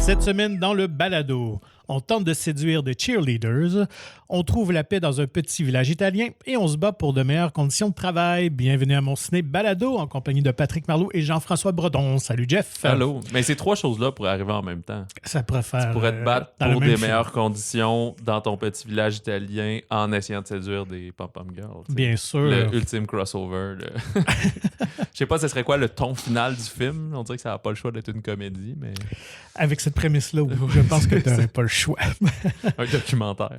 Cette semaine, dans le balado, on tente de séduire des cheerleaders, on trouve la paix dans un petit village italien et on se bat pour de meilleures conditions de travail. Bienvenue à mon ciné balado en compagnie de Patrick Marleau et Jean-François Bredon. Salut Jeff. Allô. Mais ces trois choses-là pourraient arriver en même temps. Ça pourrait faire... Tu pourrais te battre pour des meilleures conditions dans ton petit village italien en essayant de séduire des pom-pom girls. T'sais. Bien sûr. Le ultime crossover. Je sais pas ce serait quoi le ton final du film. On dirait que ça n'a pas le choix d'être une comédie, mais... Avec cette prémisse-là, je pense que tu n'aurais pas le choix. Un documentaire.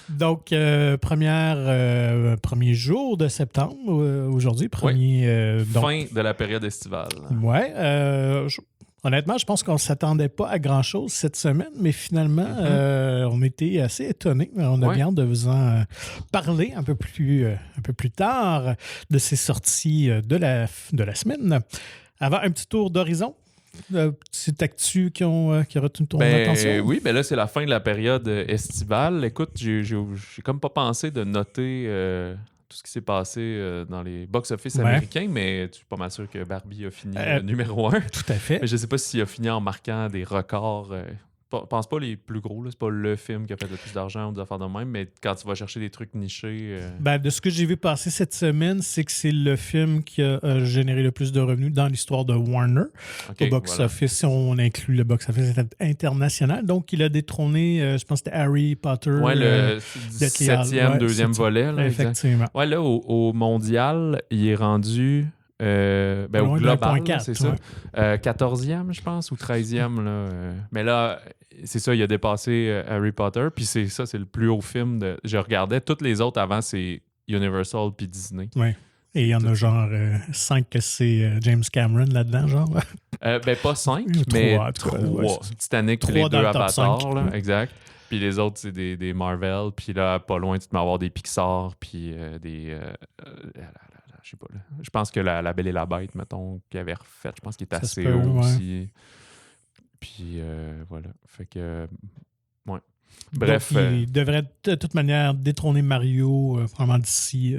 Donc, premier jour de septembre, aujourd'hui, premier... Fin de la période estivale. Ouais. Honnêtement, je pense qu'on ne s'attendait pas à grand-chose cette semaine, mais finalement, on était assez étonnés. On a bien hâte de vous en parler un peu plus tard de ces sorties de la semaine. Avant, un petit tour d'horizon. Petite actu qui a retenu ton attention? Oui, mais là, c'est la fin de la période estivale. Écoute, j'ai comme pas pensé de noter tout ce qui s'est passé dans les box-office américains, mais je suis pas mal sûr que Barbie a fini numéro 1. Tout à fait. Mais je sais pas s'il a fini en marquant des records. Je pense pas les plus gros, là. C'est pas le film qui a fait le plus d'argent ou des affaires de même, mais quand tu vas chercher des trucs nichés... de ce que j'ai vu passer cette semaine, c'est que c'est le film qui a généré le plus de revenus dans l'histoire de Warner. Au box-office, on inclut le box-office international. Donc, il a détrôné, je pense que c'était Harry Potter. Ouais, le 7e, 2e volet. Là, effectivement. Ouais, là, au mondial, il est rendu... au global, 4, c'est ça. 14e, je pense, ou 13e. Là, mais là, c'est ça, il a dépassé Harry Potter. Puis c'est ça, c'est le plus haut film. Je regardais. Toutes les autres avant, c'est Universal puis Disney. Oui. Et il y en a genre 5 que c'est James Cameron là-dedans, genre. Pas 5, mais 3. Titanic, puis les 2 Avatars. Là, exact. Puis les autres, c'est des Marvel. Puis là, pas loin, tu peux avoir des Pixar, puis des... je sais pas. Là. Je pense que la Belle et la Bête, mettons, qu'il avait refait, je pense qu'il est assez haut aussi. Puis voilà. Fait que... ouais. Bref. Donc, il devrait de toute manière détrôner Mario probablement d'ici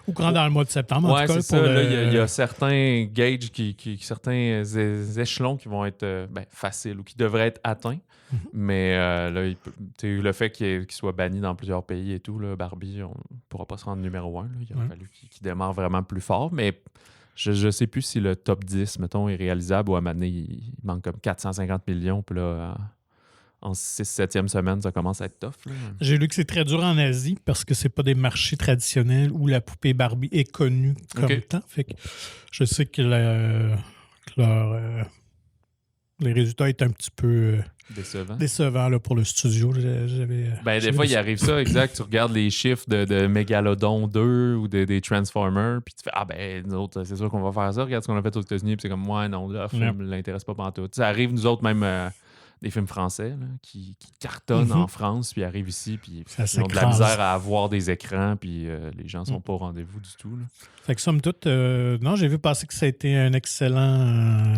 ou courant dans le mois de septembre. En tout cas, c'est ça. Là, il y a certains gauges, certains échelons qui vont être faciles ou qui devraient être atteints. Mais là, le fait qu'il soit banni dans plusieurs pays et tout, là, Barbie, on ne pourra pas se rendre numéro 1. Là. Il a fallu qu'il démarre vraiment plus fort. Mais je ne sais plus si le top 10, mettons, est réalisable ou à un moment donné, il manque comme 450 millions. Puis là, en 6-7e semaine, ça commence à être tough. Là. J'ai lu que c'est très dur en Asie parce que c'est pas des marchés traditionnels où la poupée Barbie est connue comme tant. Fait que je sais que les résultats étaient un petit peu décevants là, pour le studio. Des fois, il arrive ça, exact. Tu regardes les chiffres de Megalodon 2 ou des Transformers, puis tu fais nous autres, c'est sûr qu'on va faire ça. Regarde ce qu'on a fait aux États-Unis, puis c'est comme, non, le film ne l'intéresse pas pantoute. Ça arrive, nous autres, même des films français là, qui cartonnent en France, puis arrivent ici, puis ils ont de la misère à avoir des écrans, puis les gens sont pas au rendez-vous du tout. Là. Fait que somme toute, non, j'ai vu passer que ça a été un excellent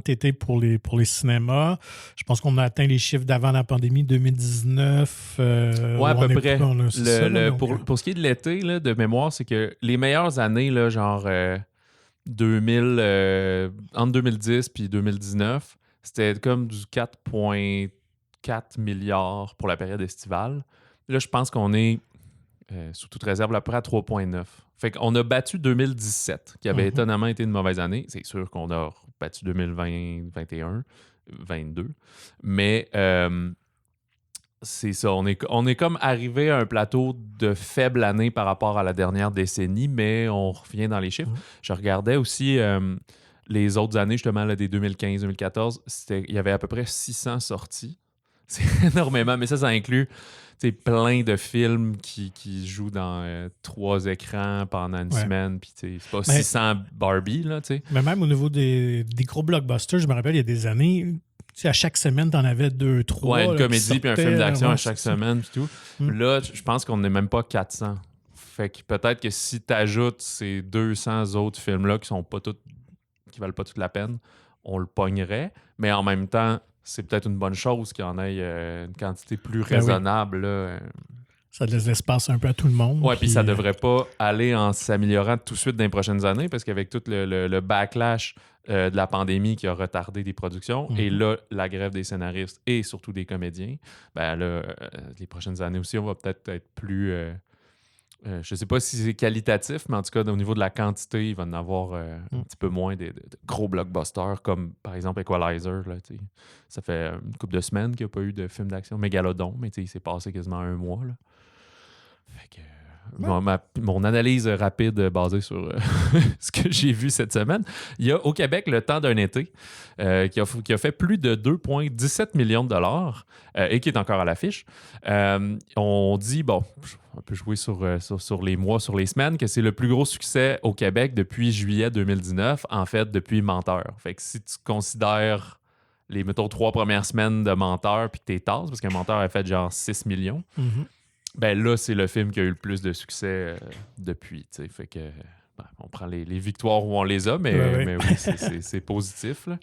été pour les cinémas. Je pense qu'on a atteint les chiffres d'avant la pandémie 2019. À peu près. Pour ce qui est de l'été, là, de mémoire, c'est que les meilleures années, là, genre entre 2010 puis 2019, c'était comme du 4,4 milliards pour la période estivale. Là, je pense qu'on est, sous toute réserve, à peu près à 3,9. Fait qu'on a battu 2017, qui avait étonnamment été une mauvaise année. C'est sûr qu'on a battu 2020, 2021, 2022. Mais c'est ça. On est comme arrivé à un plateau de faible année par rapport à la dernière décennie, mais on revient dans les chiffres. Je regardais aussi... les autres années, justement, là, des 2015-2014, il y avait à peu près 600 sorties. C'est énormément, mais ça inclut plein de films qui jouent dans 3 écrans pendant une semaine. Puis c'est pas 600 Barbie, là, tu sais. Mais même au niveau des gros blockbusters, je me rappelle, il y a des années... à chaque semaine, t'en avais 2, 3. Ouais, une comédie puis un film d'action à chaque semaine puis tout. Là, je pense qu'on n'est même pas 400. Fait que peut-être que si t'ajoutes ces 200 autres films-là qui valent pas toute la peine, on le pognerait. Mais en même temps, c'est peut-être une bonne chose qu'il y en ait une quantité plus raisonnable. Là. Ça laisse l'espace un peu à tout le monde. Ouais, puis ça devrait pas aller en s'améliorant tout de suite dans les prochaines années parce qu'avec tout le backlash de la pandémie qui a retardé des productions et là, la grève des scénaristes et surtout des comédiens, ben là, les prochaines années aussi, on va peut-être être plus... je sais pas si c'est qualitatif, mais en tout cas, au niveau de la quantité, il va en avoir un petit peu moins de gros blockbusters comme, par exemple, Equalizer. Là, ça fait une couple de semaines qu'il n'y a pas eu de film d'action. Mégalodon, mais il s'est passé quasiment un mois. Là. Fait que, mon analyse rapide basée sur ce que j'ai vu cette semaine, il y a au Québec Le Temps d'un été qui a fait plus de 2,17 millions de dollars et qui est encore à l'affiche. On dit, bon, on peut jouer sur les mois, sur les semaines, que c'est le plus gros succès au Québec depuis juillet 2019, en fait, depuis Menteur. Fait que si tu considères les, mettons, 3 premières semaines de Menteur puis que t'es tasse, parce qu'un Menteur a fait genre 6 millions, ben là, c'est le film qui a eu le plus de succès depuis. T'sais. Fait que on prend les victoires où on les a, mais oui, c'est positif. Là.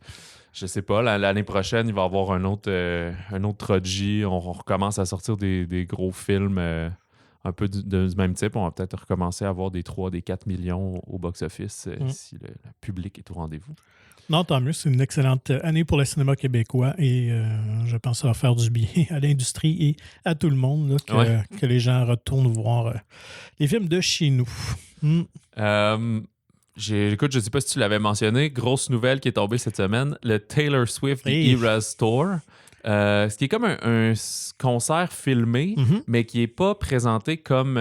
Je sais pas, l'année prochaine, il va y avoir un autre trilogie. On recommence à sortir des gros films un peu du même type. On va peut-être recommencer à avoir des 3, des 4 millions au box-office si le public est au rendez-vous. Non, tant mieux. C'est une excellente année pour le cinéma québécois et je pense que ça va faire du bien à l'industrie et à tout le monde là, que les gens retournent voir les films de chez nous. Écoute, je ne sais pas si tu l'avais mentionné, grosse nouvelle qui est tombée cette semaine, le Taylor Swift Eras Tour. Ce qui est comme un concert filmé, mais qui n'est pas présenté comme,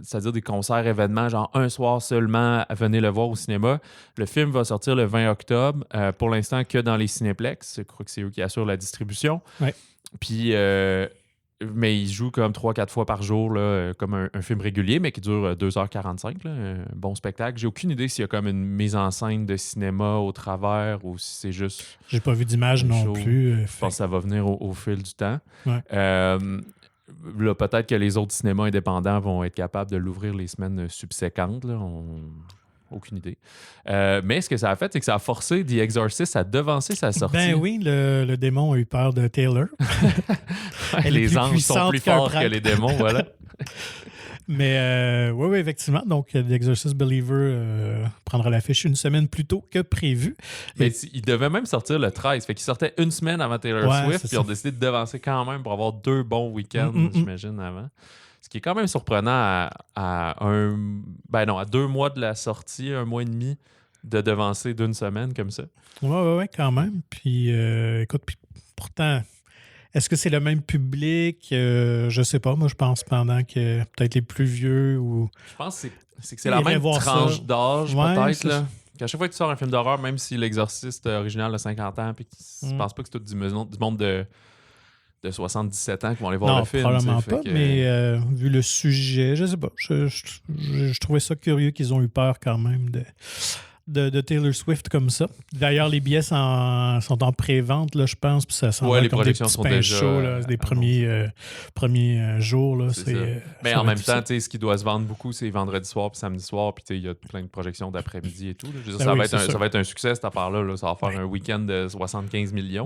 c'est-à-dire des concerts événements, genre un soir seulement, venez le voir au cinéma. Le film va sortir le 20 octobre, pour l'instant que dans les cinéplex. Je crois que c'est eux qui assurent la distribution. Ouais. Puis, mais il joue comme 3-4 fois par jour, là, comme un film régulier, mais qui dure 2h45, là, un bon spectacle. J'ai aucune idée s'il y a comme une mise en scène de cinéma au travers ou si c'est juste... J'ai pas vu d'image non plus. Je pense que ça va venir au fil du temps. Ouais. Là, peut-être que les autres cinémas indépendants vont être capables de l'ouvrir les semaines subséquentes. Là. Aucune idée. Mais ce que ça a fait, c'est que ça a forcé The Exorcist à devancer sa sortie. Ben oui, le démon a eu peur de Taylor. Les anges sont plus forts que les démons, voilà. Mais oui, effectivement. Donc, The Exorcist Believer prendra l'affiche une semaine plus tôt que prévu. Mais il devait même sortir le 13. Fait qu'il sortait une semaine avant Taylor Swift, puis ils ont décidé de devancer quand même pour avoir 2 bons week-ends, j'imagine, avant. Ce qui est quand même surprenant à 2 mois de la sortie, 1 mois et demi, de devancer d'une semaine comme ça. Oui, quand même. Puis, écoute, pourtant, est-ce que c'est le même public? Je sais pas. Moi, je pense pendant que peut-être les plus vieux ou... Je pense que c'est la même tranche d'âge, peut-être. Là. Qu'à chaque fois que tu sors un film d'horreur, même si l'exorciste original a 50 ans, puis je pense pas que c'est tout du monde de 77 ans qui vont aller voir le film. Non, probablement pas, mais vu le sujet, je sais pas. Je trouvais ça curieux qu'ils ont eu peur quand même de Taylor Swift comme ça. D'ailleurs, les billets sont en pré-vente, là, je pense, puis ça s'en va les comme projections des petits sont pains déjà chauds, là, des premiers jours. Là, mais en même temps, ce qui doit se vendre beaucoup, c'est vendredi soir puis samedi soir, puis il y a plein de projections d'après-midi et tout. Là. Je veux dire, ça va être un succès, cette affaire-là. Là. Ça va faire un week-end de 75 millions.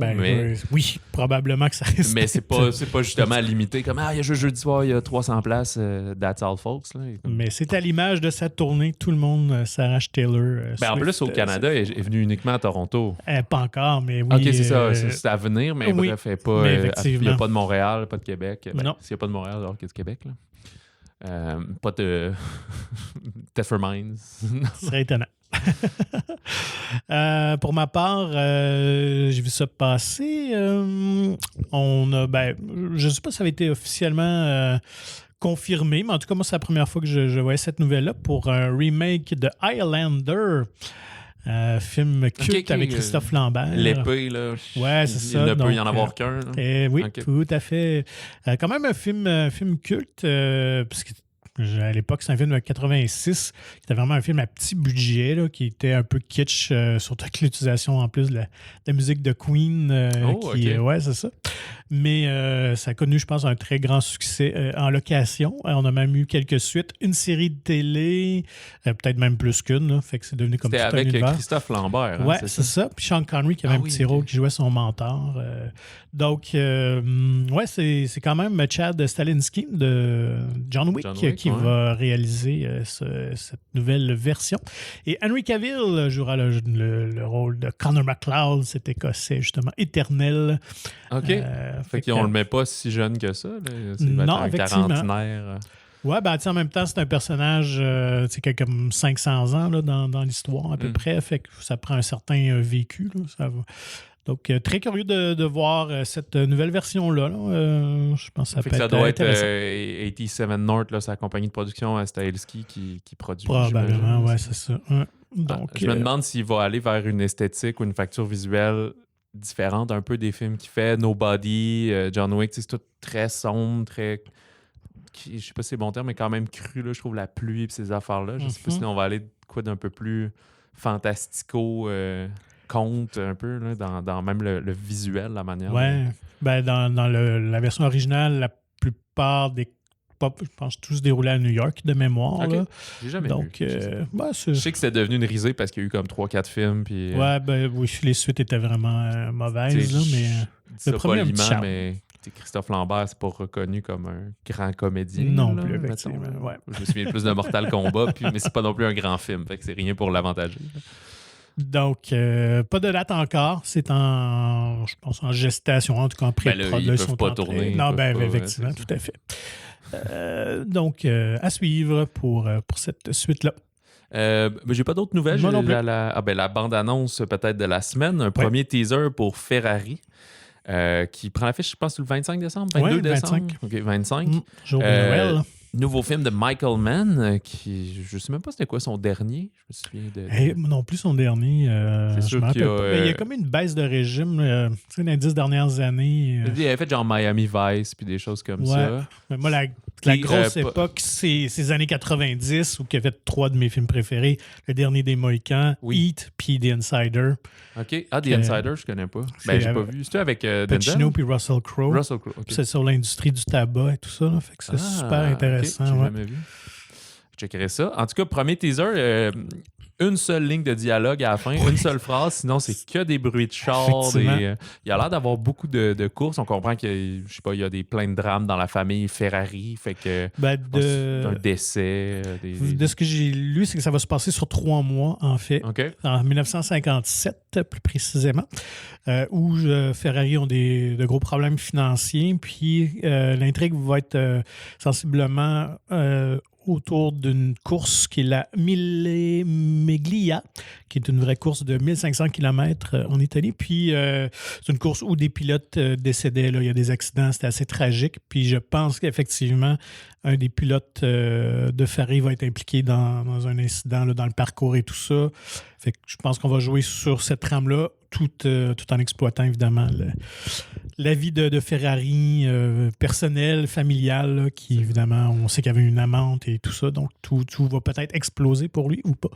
Oui, probablement que ça risque. Mais c'est pas justement limité comme il y a juste jeudi soir, il y a 300 places, that's all folks. Là. Mais c'est à l'image de sa tournée, tout le monde s'arrache Taylor. En plus, au Canada, elle est venue uniquement à Toronto. Pas encore, mais oui. OK, c'est ça. C'est à venir, mais bref, il n'y a pas de Montréal, pas de Québec. Non. S'il n'y a pas de Montréal, alors qu'il y a de Québec. Là. Pas de Teffer Mines. Ce serait étonnant. Pour ma part, j'ai vu ça passer. On a, je ne sais pas si ça avait été officiellement... confirmé, mais en tout cas, moi, c'est la première fois que je voyais cette nouvelle-là pour un remake de Highlander, film culte avec Christophe Lambert. L'épée, là. Ouais, c'est ça. Il ne peut y en avoir qu'un. Oui, tout à fait. Quand même un film culte, parce que À l'époque, c'est un film de 86. C'était vraiment un film à petit budget, là, qui était un peu kitsch, surtout avec l'utilisation en plus de la musique de Queen. Ouais, c'est ça. Mais ça a connu, je pense, un très grand succès en location. On a même eu quelques suites. Une série de télé, peut-être même plus qu'une. Là, fait que c'est devenu comme C'était tout un avec univers. Christophe Lambert. Ouais, c'est ça. Puis Sean Connery qui avait un petit rôle qui jouait son mentor. Donc, ouais, c'est quand même Chad Stahelski de John Wick qui va réaliser cette nouvelle version. Et Henry Cavill jouera le rôle de Connor McLeod, cet Écossais, justement, éternel. OK. Fait qu'on le met pas si jeune que ça. Là. Non, un effectivement. quarantenaire. Ouais, ben, en même temps, c'est un personnage qui a comme 500 ans là, dans l'histoire à peu près. Fait que ça prend un certain vécu. Là, ça va. Donc, très curieux de voir cette nouvelle version-là. Là. Je pense que ça doit être être 87 North, là, sa compagnie de production, Stahelski, qui produit. Probablement, ouais, c'est ça. Ouais. Donc, je me demande s'il va aller vers une esthétique ou une facture visuelle différente un peu des films qu'il fait. Nobody, John Wick, c'est tout très sombre, très... Je sais pas si c'est le bon terme, mais quand même cru, là, je trouve, la pluie et ces affaires-là. Je sais pas si on va aller de quoi d'un peu plus fantastico... conte un peu là, dans même le visuel, la manière. Ouais. Ben, dans la version originale, la plupart des pop, je pense, tous se déroulaient à New York de mémoire. Okay. Là. J'ai jamais Donc, vu. je sais que c'est devenu une risée parce qu'il y a eu comme 3-4 films. Puis, ouais, ben oui, les suites étaient vraiment mauvaises. Là, mais le premier mais Christophe Lambert, c'est pas reconnu comme un grand comédien. Non là, plus, effectivement. Ouais. Je me souviens plus de Mortal Kombat, mais c'est pas non plus un grand film. Fait que c'est rien pour l'avantager. Donc, pas de date encore. C'est je pense, en gestation, en tout cas en pré-prod. Ils peuvent pas tourner. Non, effectivement, tout à fait. Donc, à suivre pour cette suite-là. J'ai pas d'autres nouvelles. Moi non plus. La bande-annonce peut-être de la semaine. Un premier teaser pour Ferrari qui prend l'affiche, je pense, le 25 décembre, 22 décembre. 25. OK, 25. Jour de Noël. Nouveau film de Michael Mann, qui, je sais même pas c'était quoi son dernier. Je me souviens de... non plus son dernier. C'est sûr qu'il il y a comme une baisse de régime dans les 10 dernières années. Il avait fait genre Miami Vice puis des choses comme ça. Mais moi, la grosse époque, c'est ces années 90 où il a fait 3 de mes films préférés. Le dernier des Mohicans, Heat, puis The Insider. OK. Ah, The Insider, je connais pas. J'ai pas vu. C'était avec Pacino puis Russell Crowe. Russell Crowe, OK. C'est sur l'industrie du tabac et tout ça. Là, fait que c'est super intéressant. Okay. J'ai jamais vu. Je checkerai ça. En tout cas, premier teaser, une seule ligne de dialogue à la fin, une seule phrase, sinon c'est que des bruits de chars. Il y a l'air d'avoir beaucoup de courses. On comprend qu'il y a plein de drames dans la famille Ferrari. Fait que un décès. De ce que j'ai lu, c'est que ça va se passer sur 3 mois, en fait. Okay. En 1957, plus précisément, où Ferrari ont de gros problèmes financiers. Puis l'intrigue va être sensiblement autour d'une course qui est la Mille Meglia, qui est une vraie course de 1500 km en Italie. Puis, c'est une course où des pilotes décédaient. Là. Il y a des accidents, c'était assez tragique. Puis, je pense qu'effectivement, un des pilotes de Ferrari va être impliqué dans un incident là, dans le parcours et tout ça. Fait que je pense qu'on va jouer sur cette trame-là, tout en exploitant, évidemment, la vie de Ferrari personnelle, familiale, là, qui, évidemment, on sait qu'il y avait une amante et tout ça. Donc, tout va peut-être exploser pour lui ou pas.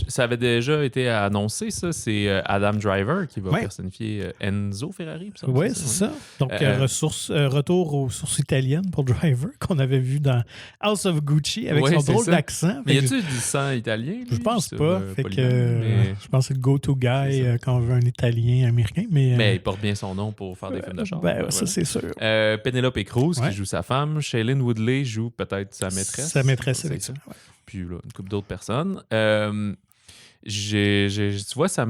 Ça avait déjà été annoncé, ça. C'est Adam Driver qui va personnifier Enzo Ferrari. Oui, c'est ça. Donc, retour aux sources italiennes pour Driver, qu'on avait vu dans House of Gucci avec son drôle d'accent. Mais y a-tu du sang italien? Lui? Je pense pas. Je pense que c'est le go-to guy quand on veut un Italien américain. Mais il porte bien son nom pour faire des films de char. Ça, c'est sûr. Penelope Cruz qui joue sa femme. Shailene Woodley joue peut-être sa maîtresse. Sa maîtresse, c'est ça. Puis là, une couple d'autres personnes. Tu vois, ça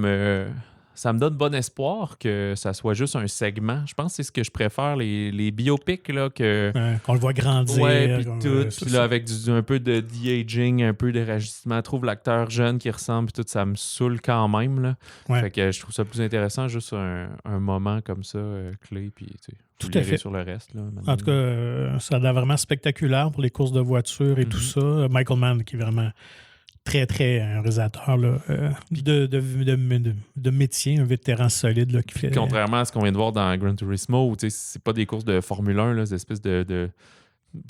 me donne bon espoir que ça soit juste un segment. Je pense que c'est ce que je préfère, les biopics, là, qu'on le voit grandir. Ouais, puis tout. Puis là, avec un peu de de-aging, un peu de rajustement. Je trouve l'acteur jeune qui ressemble, puis tout, ça me saoule quand même, là. Fait que je trouve ça plus intéressant, juste un moment comme ça, clé, puis tout à fait sur le reste. Là, en tout cas, ça a l'air vraiment spectaculaire pour les courses de voitures et tout ça. Michael Mann, qui est vraiment très, très un réalisateur là, de métier, un vétéran solide. Là, qui fait... Contrairement à ce qu'on vient de voir dans Gran Turismo, où c'est pas des courses de Formule 1, là, des espèces de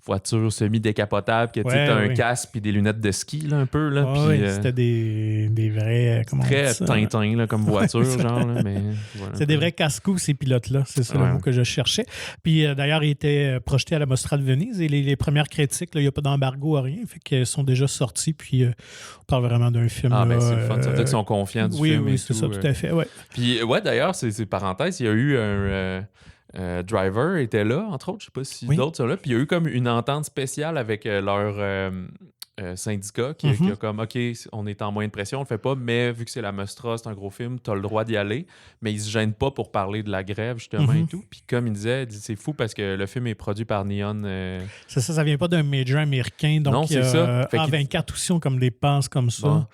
voiture semi-décapotable, que tu as un casque puis des lunettes de ski, là, un peu. Là, c'était des vrais... Très Tintin là, comme voiture, genre. Là, mais, voilà, c'est des vrais casse-cou, ces pilotes-là. C'est ça le mot que je cherchais. Puis d'ailleurs, il était projeté à la Mostra de Venise et les premières critiques, il n'y a pas d'embargo à rien, fait qu'elles sont déjà sorties. Puis on parle vraiment d'un film. Ben c'est le fun. Ça veut dire qu'ils sont confiants du film. Oui, c'est ça, tout à fait. Ouais. Puis, d'ailleurs, c'est parenthèse, il y a eu un... Driver était là, entre autres. Je ne sais pas si d'autres sont là. Puis il y a eu comme une entente spéciale avec leur syndicat qui a comme OK, on est en moyen de pression, on le fait pas, mais vu que c'est la Mostra, c'est un gros film, tu as le droit d'y aller. Mais ils se gênent pas pour parler de la grève, justement, et tout. Puis comme il disait, c'est fou parce que le film est produit par Neon. C'est ça vient pas d'un major américain. Donc, non, c'est ça. A24 aussi ont comme des passes comme ça. Bon.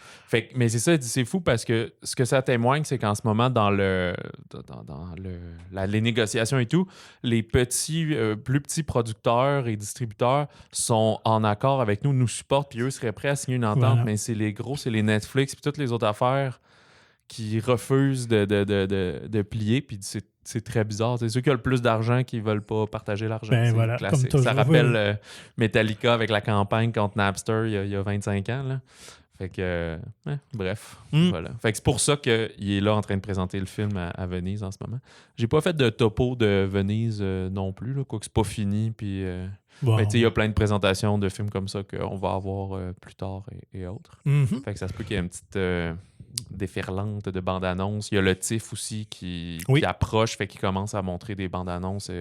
Mais c'est ça, c'est fou parce que ce que ça témoigne, c'est qu'en ce moment, dans les négociations et tout, les plus petits producteurs et distributeurs sont en accord avec nous supportent, puis eux seraient prêts à signer une entente, mais c'est les gros, c'est les Netflix, puis toutes les autres affaires qui refusent de plier, puis c'est très bizarre. C'est ceux qui ont le plus d'argent qui veulent pas partager l'argent. Ben voilà, classique. comme toujours, ça rappelle Metallica avec la campagne contre Napster il y a 25 ans, là. Fait que, bref, voilà. Fait que c'est pour ça qu'il est là en train de présenter le film à Venise en ce moment. J'ai pas fait de topo de Venise non plus, là, quoique c'est pas fini, puis... Mais il y a plein de présentations de films comme ça qu'on va avoir plus tard et autres. Fait que ça se peut qu'il y ait une petite déferlante de bandes-annonces. Il y a le TIFF aussi qui approche, fait qu'il commence à montrer des bandes-annonces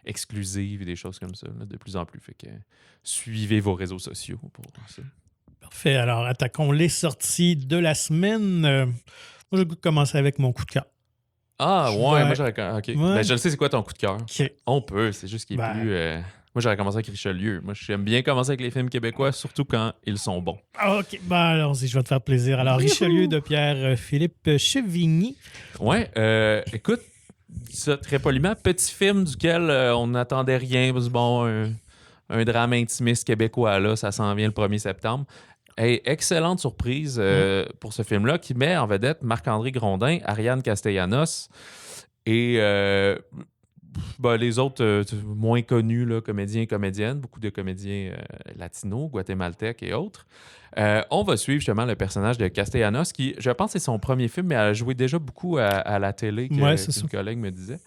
exclusives et des choses comme ça, là, de plus en plus. Fait que suivez vos réseaux sociaux pour ça. Parfait. Alors, attaquons les sorties de la semaine. Moi, j'ai le goût de commencer avec mon coup de cœur. Ah, moi j'aurais... OK. Ouais. Ben, je le sais, c'est quoi ton coup de cœur? Okay. On peut, c'est juste qu'il est plus... Moi, j'aurais commencé avec Richelieu. Moi, j'aime bien commencer avec les films québécois, surtout quand ils sont bons. OK. Allons-y, je vais te faire plaisir. Alors, Richelieu de Pierre-Philippe Chevigny. Ouais. Écoute, ça, très poliment, petit film duquel on n'attendait rien. Bon, un drame intimiste québécois, là, ça s'en vient le 1er septembre. Hey, excellente surprise pour ce film-là qui met en vedette Marc-André Grondin, Ariane Castellanos et... les autres moins connus, là, comédiens et comédiennes, beaucoup de comédiens latinos, guatémaltèques et autres. On va suivre justement le personnage de Castellanos qui, je pense, c'est son premier film, mais a joué déjà beaucoup à la télé, qu'une collègue me disait,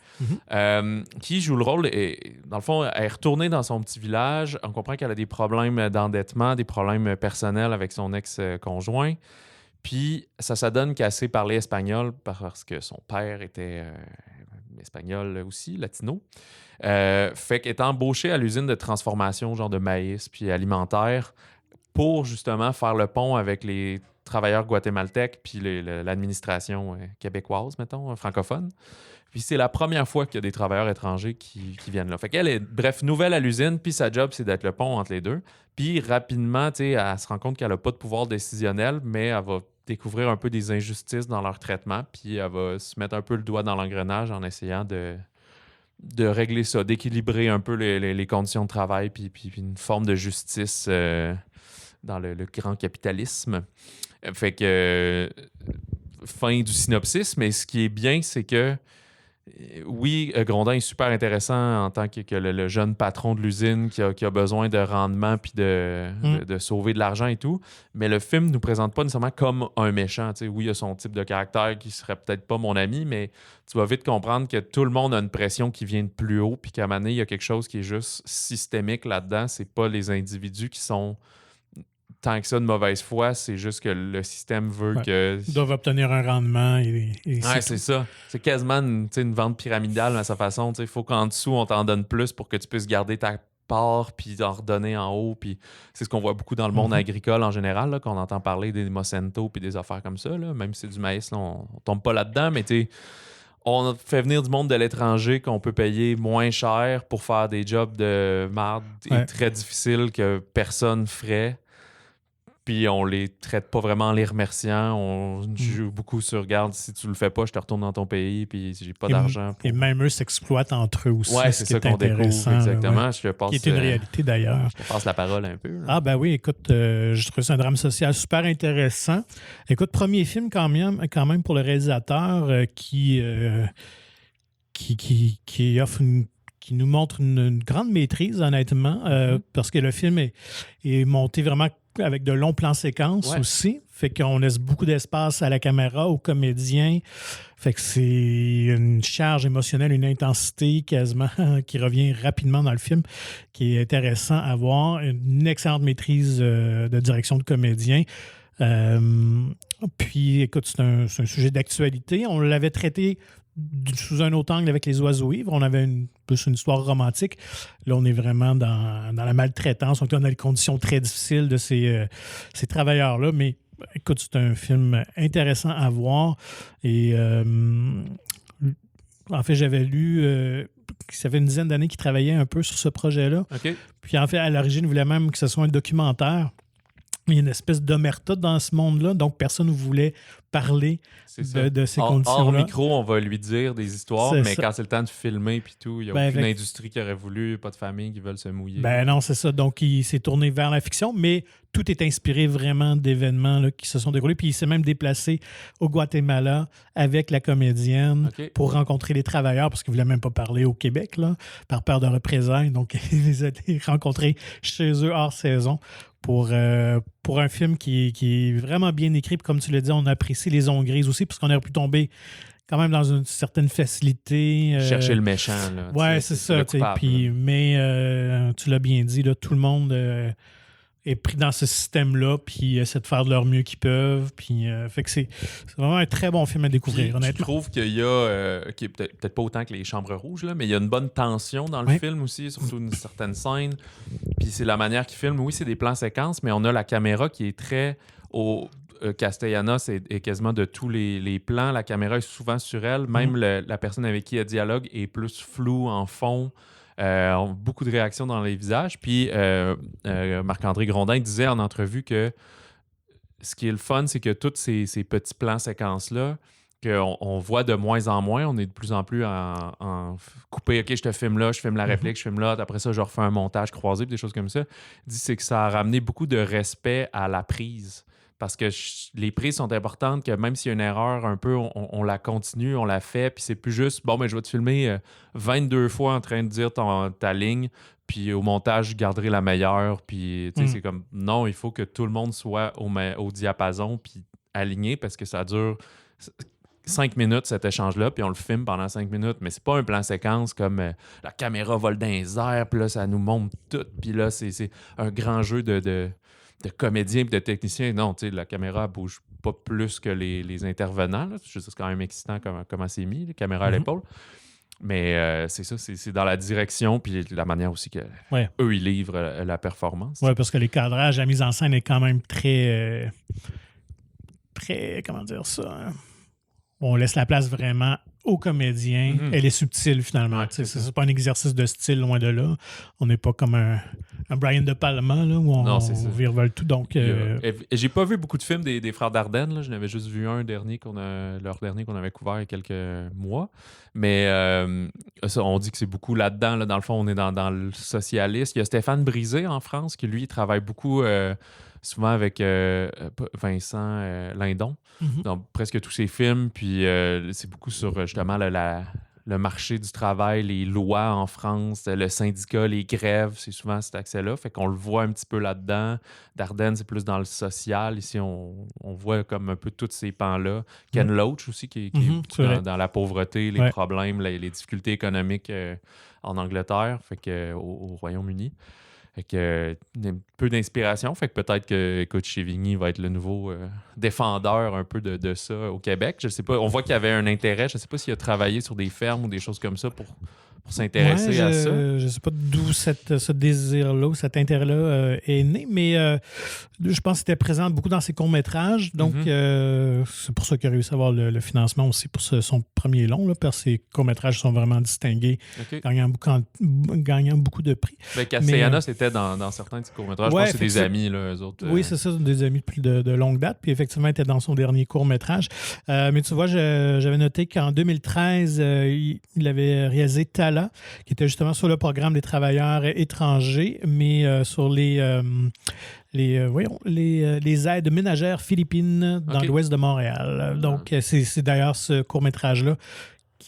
qui joue le rôle, et dans le fond, elle est retournée dans son petit village. On comprend qu'elle a des problèmes d'endettement, des problèmes personnels avec son ex-conjoint. Puis ça donne qu'elle sait parler espagnol parce que son père était... espagnol aussi, latino. Fait qu'elle est embauchée à l'usine de transformation, genre de maïs puis alimentaire, pour justement faire le pont avec les travailleurs guatémaltèques puis l'administration québécoise, mettons, francophone. Puis c'est la première fois qu'il y a des travailleurs étrangers qui viennent là. Fait qu'elle est, bref, nouvelle à l'usine, puis sa job, c'est d'être le pont entre les deux. Puis rapidement, tu sais, elle se rend compte qu'elle n'a pas de pouvoir décisionnel, mais elle va découvrir un peu des injustices dans leur traitement, puis elle va se mettre un peu le doigt dans l'engrenage en essayant de régler ça, d'équilibrer un peu les conditions de travail, puis une forme de justice dans le grand capitalisme. Fait que fin du synopsis, mais ce qui est bien, c'est que oui, Grondin est super intéressant en tant que le jeune patron de l'usine qui a besoin de rendement puis de sauver de l'argent et tout. Mais le film ne nous présente pas nécessairement comme un méchant. T'sais, oui, il a son type de caractère qui serait peut-être pas mon ami, mais tu vas vite comprendre que tout le monde a une pression qui vient de plus haut puis qu'à un moment donné, il y a quelque chose qui est juste systémique là-dedans. C'est pas les individus qui sont... tant que ça de mauvaise foi, c'est juste que le système veut que... Ils doivent obtenir un rendement et c'est ça. C'est quasiment une vente pyramidale à sa façon. Il faut qu'en dessous, on t'en donne plus pour que tu puisses garder ta part puis en redonner en haut. Puis c'est ce qu'on voit beaucoup dans le monde agricole en général, là, qu'on entend parler des Monsanto puis des affaires comme ça. Là. Même si c'est du maïs, là, on tombe pas là-dedans, mais on fait venir du monde de l'étranger qu'on peut payer moins cher pour faire des jobs de marde et très difficiles que personne ferait. Puis on les traite pas vraiment en les remerciant. On joue beaucoup sur regarde, si tu le fais pas, je te retourne dans ton pays, puis j'ai pas d'argent. Et même eux s'exploitent entre eux aussi. Ouais, c'est ça qu'on découvre. Exactement. Je te passe, qui est une réalité d'ailleurs. Je te passe la parole un peu. Là. Ah, ben oui, écoute, je trouve ça un drame social super intéressant. Écoute, premier film quand même pour le réalisateur qui offre qui nous montre une grande maîtrise, honnêtement, parce que le film est monté vraiment avec de longs plans séquences aussi. Fait qu'on laisse beaucoup d'espace à la caméra, aux comédiens. Fait que c'est une charge émotionnelle, une intensité quasiment qui revient rapidement dans le film, qui est intéressant à voir. Une excellente maîtrise de direction de comédien. Puis, écoute, c'est un sujet d'actualité. On l'avait traité sous un autre angle avec Les Oiseaux ivres. On avait plus une histoire romantique. Là, on est vraiment dans la maltraitance. On est dans les conditions très difficiles de ces travailleurs-là. Mais écoute, c'est un film intéressant à voir. Et en fait, j'avais lu que ça fait une dizaine d'années qu'il travaillait un peu sur ce projet-là. Okay. Puis en fait, à l'origine, il voulait même que ce soit un documentaire. Il y a une espèce d'omerta dans ce monde-là, donc personne ne voulait parler de ces conditions-là. Hors micro, on va lui dire des histoires, mais quand c'est le temps de filmer puis tout, il n'y a aucune industrie qui aurait voulu, pas de famille qui veulent se mouiller. Ben non, c'est ça. Donc, il s'est tourné vers la fiction, mais tout est inspiré vraiment d'événements là, qui se sont déroulés. Puis il s'est même déplacé au Guatemala avec la comédienne pour rencontrer les travailleurs, parce qu'il ne voulait même pas parler au Québec, là, par peur de représailles. Donc, il les a rencontrés chez eux hors saison. Pour un film qui est vraiment bien écrit. Puis comme tu l'as dit, on apprécie les ondes grises aussi, parce qu'on aurait pu tomber quand même dans une certaine facilité. Chercher le méchant. Là, ouais, c'est ça. Puis, mais tu l'as bien dit, là, tout le monde est pris dans ce système-là, puis essaie de faire de leur mieux qu'ils peuvent. Puis, fait que c'est vraiment un très bon film à découvrir, honnêtement. Je trouve qu'il y a, qui est peut-être pas autant que Les Chambres Rouges, là, mais il y a une bonne tension dans le film aussi, surtout une certaine scène. Puis c'est la manière qu'il filme. Oui, c'est des plans séquences, mais on a la caméra qui est très... Castellanos est quasiment de tous les plans. La caméra est souvent sur elle. Même la personne avec qui elle dialogue est plus floue en fond. Beaucoup de réactions dans les visages. Puis Marc-André Grondin disait en entrevue que ce qui est le fun, c'est que tous ces petits plans séquences-là, qu'on voit de moins en moins, on est de plus en plus en coupé, OK, je te filme là, je filme la réplique, je filme là, après ça, je refais un montage croisé, des choses comme ça. Il dit c'est que ça a ramené beaucoup de respect à la prise. Parce que les prises sont importantes, que même s'il y a une erreur un peu, on la continue, on la fait, puis c'est plus juste, bon, ben je vais te filmer 22 fois en train de dire ta ligne, puis au montage, je garderai la meilleure, puis tu sais, c'est comme, non, il faut que tout le monde soit au diapason, puis aligné, parce que ça dure 5 minutes, cet échange-là, puis on le filme pendant 5 minutes, mais c'est pas un plan séquence comme la caméra vole dans les airs, puis là, ça nous montre tout, puis là, c'est un grand jeu de comédiens et de techniciens. Non, tu sais, la caméra bouge pas plus que les intervenants. Là. Je sais, c'est quand même excitant comment c'est mis, la caméra à l'épaule. Mais c'est ça, c'est dans la direction puis la manière aussi que eux, ils livrent la performance. Oui, parce que les cadrages, la mise en scène est quand même très... comment dire ça? Hein? On laisse la place vraiment aux comédiens. Elle est subtile, finalement. Ouais, c'est pas un exercice de style, loin de là. On n'est pas comme un Brian De Palma, là, où on virevole tout. Donc, j'ai pas vu beaucoup de films des frères Dardenne. Là. Je n'avais juste vu leur dernier qu'on avait couvert il y a quelques mois. Mais ça, on dit que c'est beaucoup là-dedans. Là. Dans le fond, on est dans le socialiste. Il y a Stéphane Brisé en France, qui, lui, il travaille beaucoup... souvent avec Vincent Lindon, dans presque tous ses films. Puis c'est beaucoup sur justement le marché du travail, les lois en France, le syndicat, les grèves. C'est souvent cet accès-là. Fait qu'on le voit un petit peu là-dedans. Dardenne, c'est plus dans le social. Ici, on voit comme un peu tous ces pans-là. Ken Loach aussi, qui est dans la pauvreté, les problèmes, les difficultés économiques en Angleterre, fait que, au Royaume-Uni. Fait que un peu d'inspiration. Fait que peut-être que Chevigny va être le nouveau défendeur un peu de ça au Québec. Je sais pas. On voit qu'il y avait un intérêt. Je sais pas s'il a travaillé sur des fermes ou des choses comme ça pour s'intéresser à ça. Je sais pas d'où ce désir-là ou cet intérêt-là est né, mais je pense qu'il était présent beaucoup dans ses courts-métrages. Donc, c'est pour ça qu'il a réussi à avoir le financement aussi pour son premier long, là, parce que ses courts-métrages sont vraiment distingués, gagnant beaucoup de prix. Ben, Castellanos était dans certains de ses courts-métrages. Je pense que c'est des amis, là, eux autres. Oui, c'est ça, des amis de longue date. Puis effectivement, il était dans son dernier court-métrage. Mais tu vois, j'avais noté qu'en 2013, il avait réalisé Talent, qui était justement sur le programme des travailleurs étrangers, mais sur les aides ménagères philippines dans l'ouest de Montréal. Donc, c'est d'ailleurs ce court-métrage-là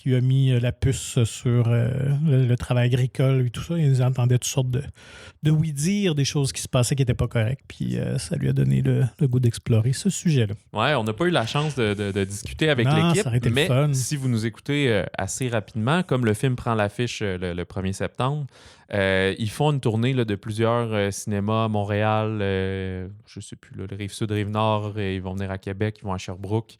qui a mis la puce sur le travail agricole et tout ça. Ils entendaient toutes sortes de oui-dire, des choses qui se passaient qui n'étaient pas correctes. Puis ça lui a donné le goût d'explorer ce sujet-là. Ouais, on n'a pas eu la chance de discuter avec Non, l'équipe, ça aurait été mais le fun. si vous nous écoutez assez rapidement, comme le film prend l'affiche le 1er septembre, ils font une tournée là, de plusieurs cinémas à Montréal, je sais plus, là, le Rive-Sud, Rive-Nord, ils vont venir à Québec, ils vont à Sherbrooke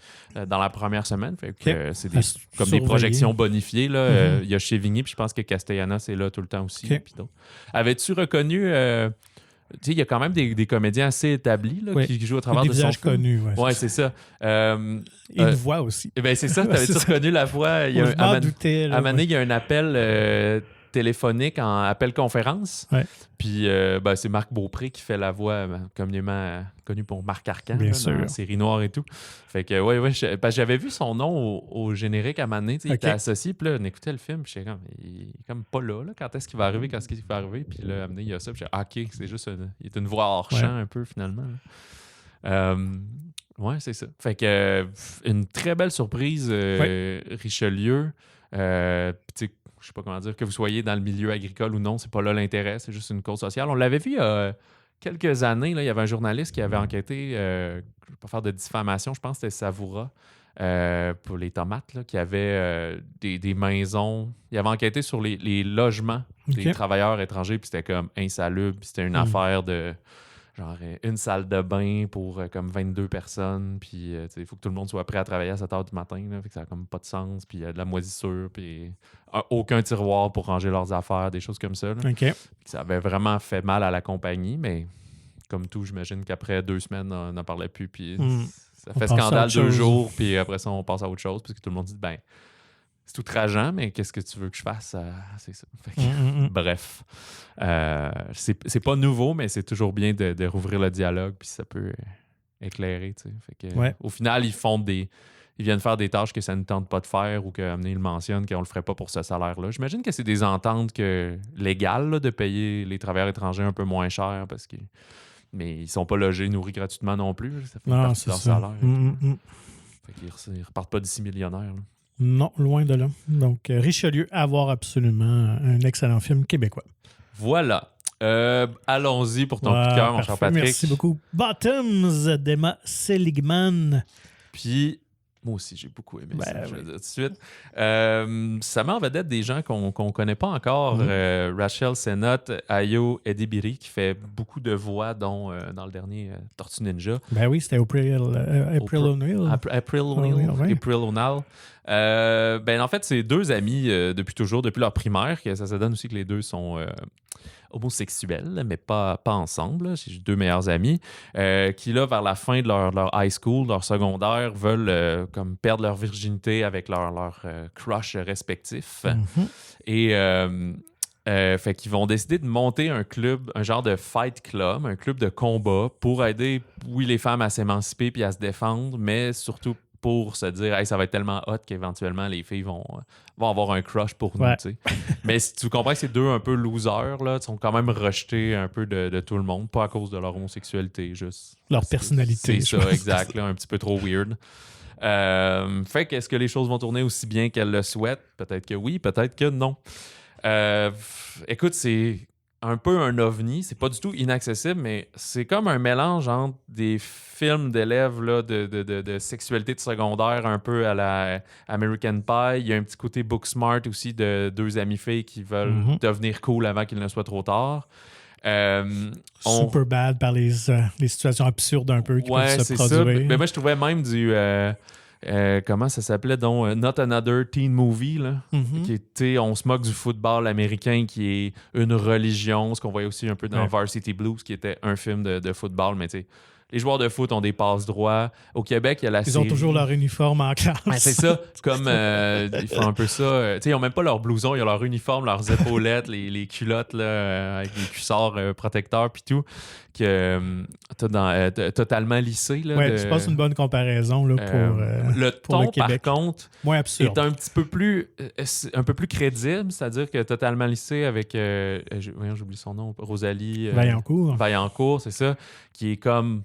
dans la première semaine. Fait que, c'est comme des projections bonifiées. Là. Il y a chez Vigny, puis je pense que Castellanos est là tout le temps aussi. Puis d'autres. Avais-tu reconnu... il y a quand même des comédiens assez établis là, qui jouent au travers de son film. Connus, ouais, c'est ça. Et une voix aussi. Ben, c'est ça, t'avais-tu reconnu la voix? Il y a à Mané, il y a un appel téléphonique en appel conférence. Ouais. Puis c'est Marc Beaupré qui fait la voix, communément connu pour Marc Arcan dans la série Noire et tout. Fait que, parce que j'avais vu son nom au générique à Mané, il était associé, puis là, on écoutait le film, puis j'étais comme, il est comme pas là, quand est-ce qu'il va arriver, quand est-ce qu'il va arriver, puis là, à Mané, il y a ça, puis j'étais ok, c'est juste il est une voix hors champ un peu, finalement. Ouais, c'est ça. Fait que, une très belle surprise, Richelieu. Puis tu sais, je sais pas comment dire, que vous soyez dans le milieu agricole ou non, c'est pas là l'intérêt, c'est juste une cause sociale. On l'avait vu il y a quelques années, là, il y avait un journaliste qui avait enquêté, je vais pas faire de diffamation, je pense que c'était Savoura, pour les tomates, là, qui avait des maisons. Il avait enquêté sur les logements des travailleurs étrangers, puis c'était comme insalubre, puis c'était une affaire de genre une salle de bain pour comme 22 personnes, puis il faut que tout le monde soit prêt à travailler à 7 h du matin, là, fait que ça n'a comme pas de sens, puis il y a de la moisissure, puis aucun tiroir pour ranger leurs affaires, des choses comme ça. Là. Ça avait vraiment fait mal à la compagnie, mais comme tout, j'imagine qu'après 2 semaines, on n'en parlait plus, puis ça fait scandale 2 jours, puis après ça, on passe à autre chose, parce que tout le monde dit, ben, c'est outrageant, mais qu'est-ce que tu veux que je fasse? C'est ça. Fait que, bref. C'est pas nouveau, mais c'est toujours bien de rouvrir le dialogue, puis ça peut éclairer. Fait que, au final, ils viennent faire des tâches que ça ne tente pas de faire ou qu'Amener le mentionne qu'on le ferait pas pour ce salaire-là. J'imagine que c'est des ententes légales là, de payer les travailleurs étrangers un peu moins cher parce que. Mais ils sont pas logés, nourris gratuitement non plus. Ça fait partie de leur salaire. Fait qu'ils repartent pas d'ici millionnaires. Là. Non, loin de là. Donc, Richelieu, à voir absolument un excellent film québécois. Voilà. Allons-y pour ton coup de cœur, mon cher Patrick. Merci beaucoup. Bottoms d'Emma Seligman. Puis, moi aussi, j'ai beaucoup aimé ça, je vais dire tout de suite. Ça met en vedette des gens qu'on ne connaît pas encore. Rachel Sennott, Ayo Edebiri, qui fait beaucoup de voix, dont dans le dernier Tortue Ninja. Ben oui, c'était April O'Neil. April O'Neil. En fait, c'est 2 amis depuis toujours, depuis leur primaire. Ça se donne aussi que les 2 sont homosexuels, mais pas ensemble. J'ai 2 meilleurs amis qui, là, vers la fin de leur high school, leur secondaire, veulent comme perdre leur virginité avec leur crush respectif. Et fait qu'ils vont décider de monter un club, un genre de fight club, un club de combat pour aider, les femmes à s'émanciper puis à se défendre, mais surtout pour se dire hey, ça va être tellement hot qu'éventuellement les filles vont avoir un crush pour nous. T'sais. Mais si tu comprends que c'est 2 un peu losers, là, ils sont quand même rejetés un peu de tout le monde, pas à cause de leur homosexualité, juste leur personnalité. C'est ça, exact, là, un petit peu trop weird. Fait qu'est-ce que les choses vont tourner aussi bien qu'elles le souhaitent? Peut-être que oui, peut-être que non. Écoute, c'est un peu un ovni, c'est pas du tout inaccessible, mais c'est comme un mélange entre des films d'élèves là, de sexualité de secondaire un peu à la American Pie. Il y a un petit côté Booksmart aussi de 2 amies filles qui veulent devenir cool avant qu'il ne soit trop tard. Super bad par les situations absurdes un peu qui peuvent se produire. Ça. Mais moi, je trouvais même du... comment ça s'appelait donc Not Another Teen Movie là, qui était on se moque du football américain qui est une religion, ce qu'on voyait aussi un peu dans Varsity Blues qui était un film de football, mais tu sais les joueurs de foot ont des passes droits. Au Québec, il y a la série. Ils ont toujours leur uniforme en classe. Ouais, c'est ça. Comme ils font un peu ça. Ils n'ont même pas leur blouson, ils ont leur uniforme, leurs épaulettes, les culottes là, avec les cuissards protecteurs puis tout. Que totalement lissé. Oui, je pense une bonne comparaison là, pour le ton, le Québec. Par contre, moins absurde. Est un peu plus crédible, c'est-à-dire que totalement lissé avec j'oublie son nom, Rosalie Vaillancourt, c'est ça, qui est comme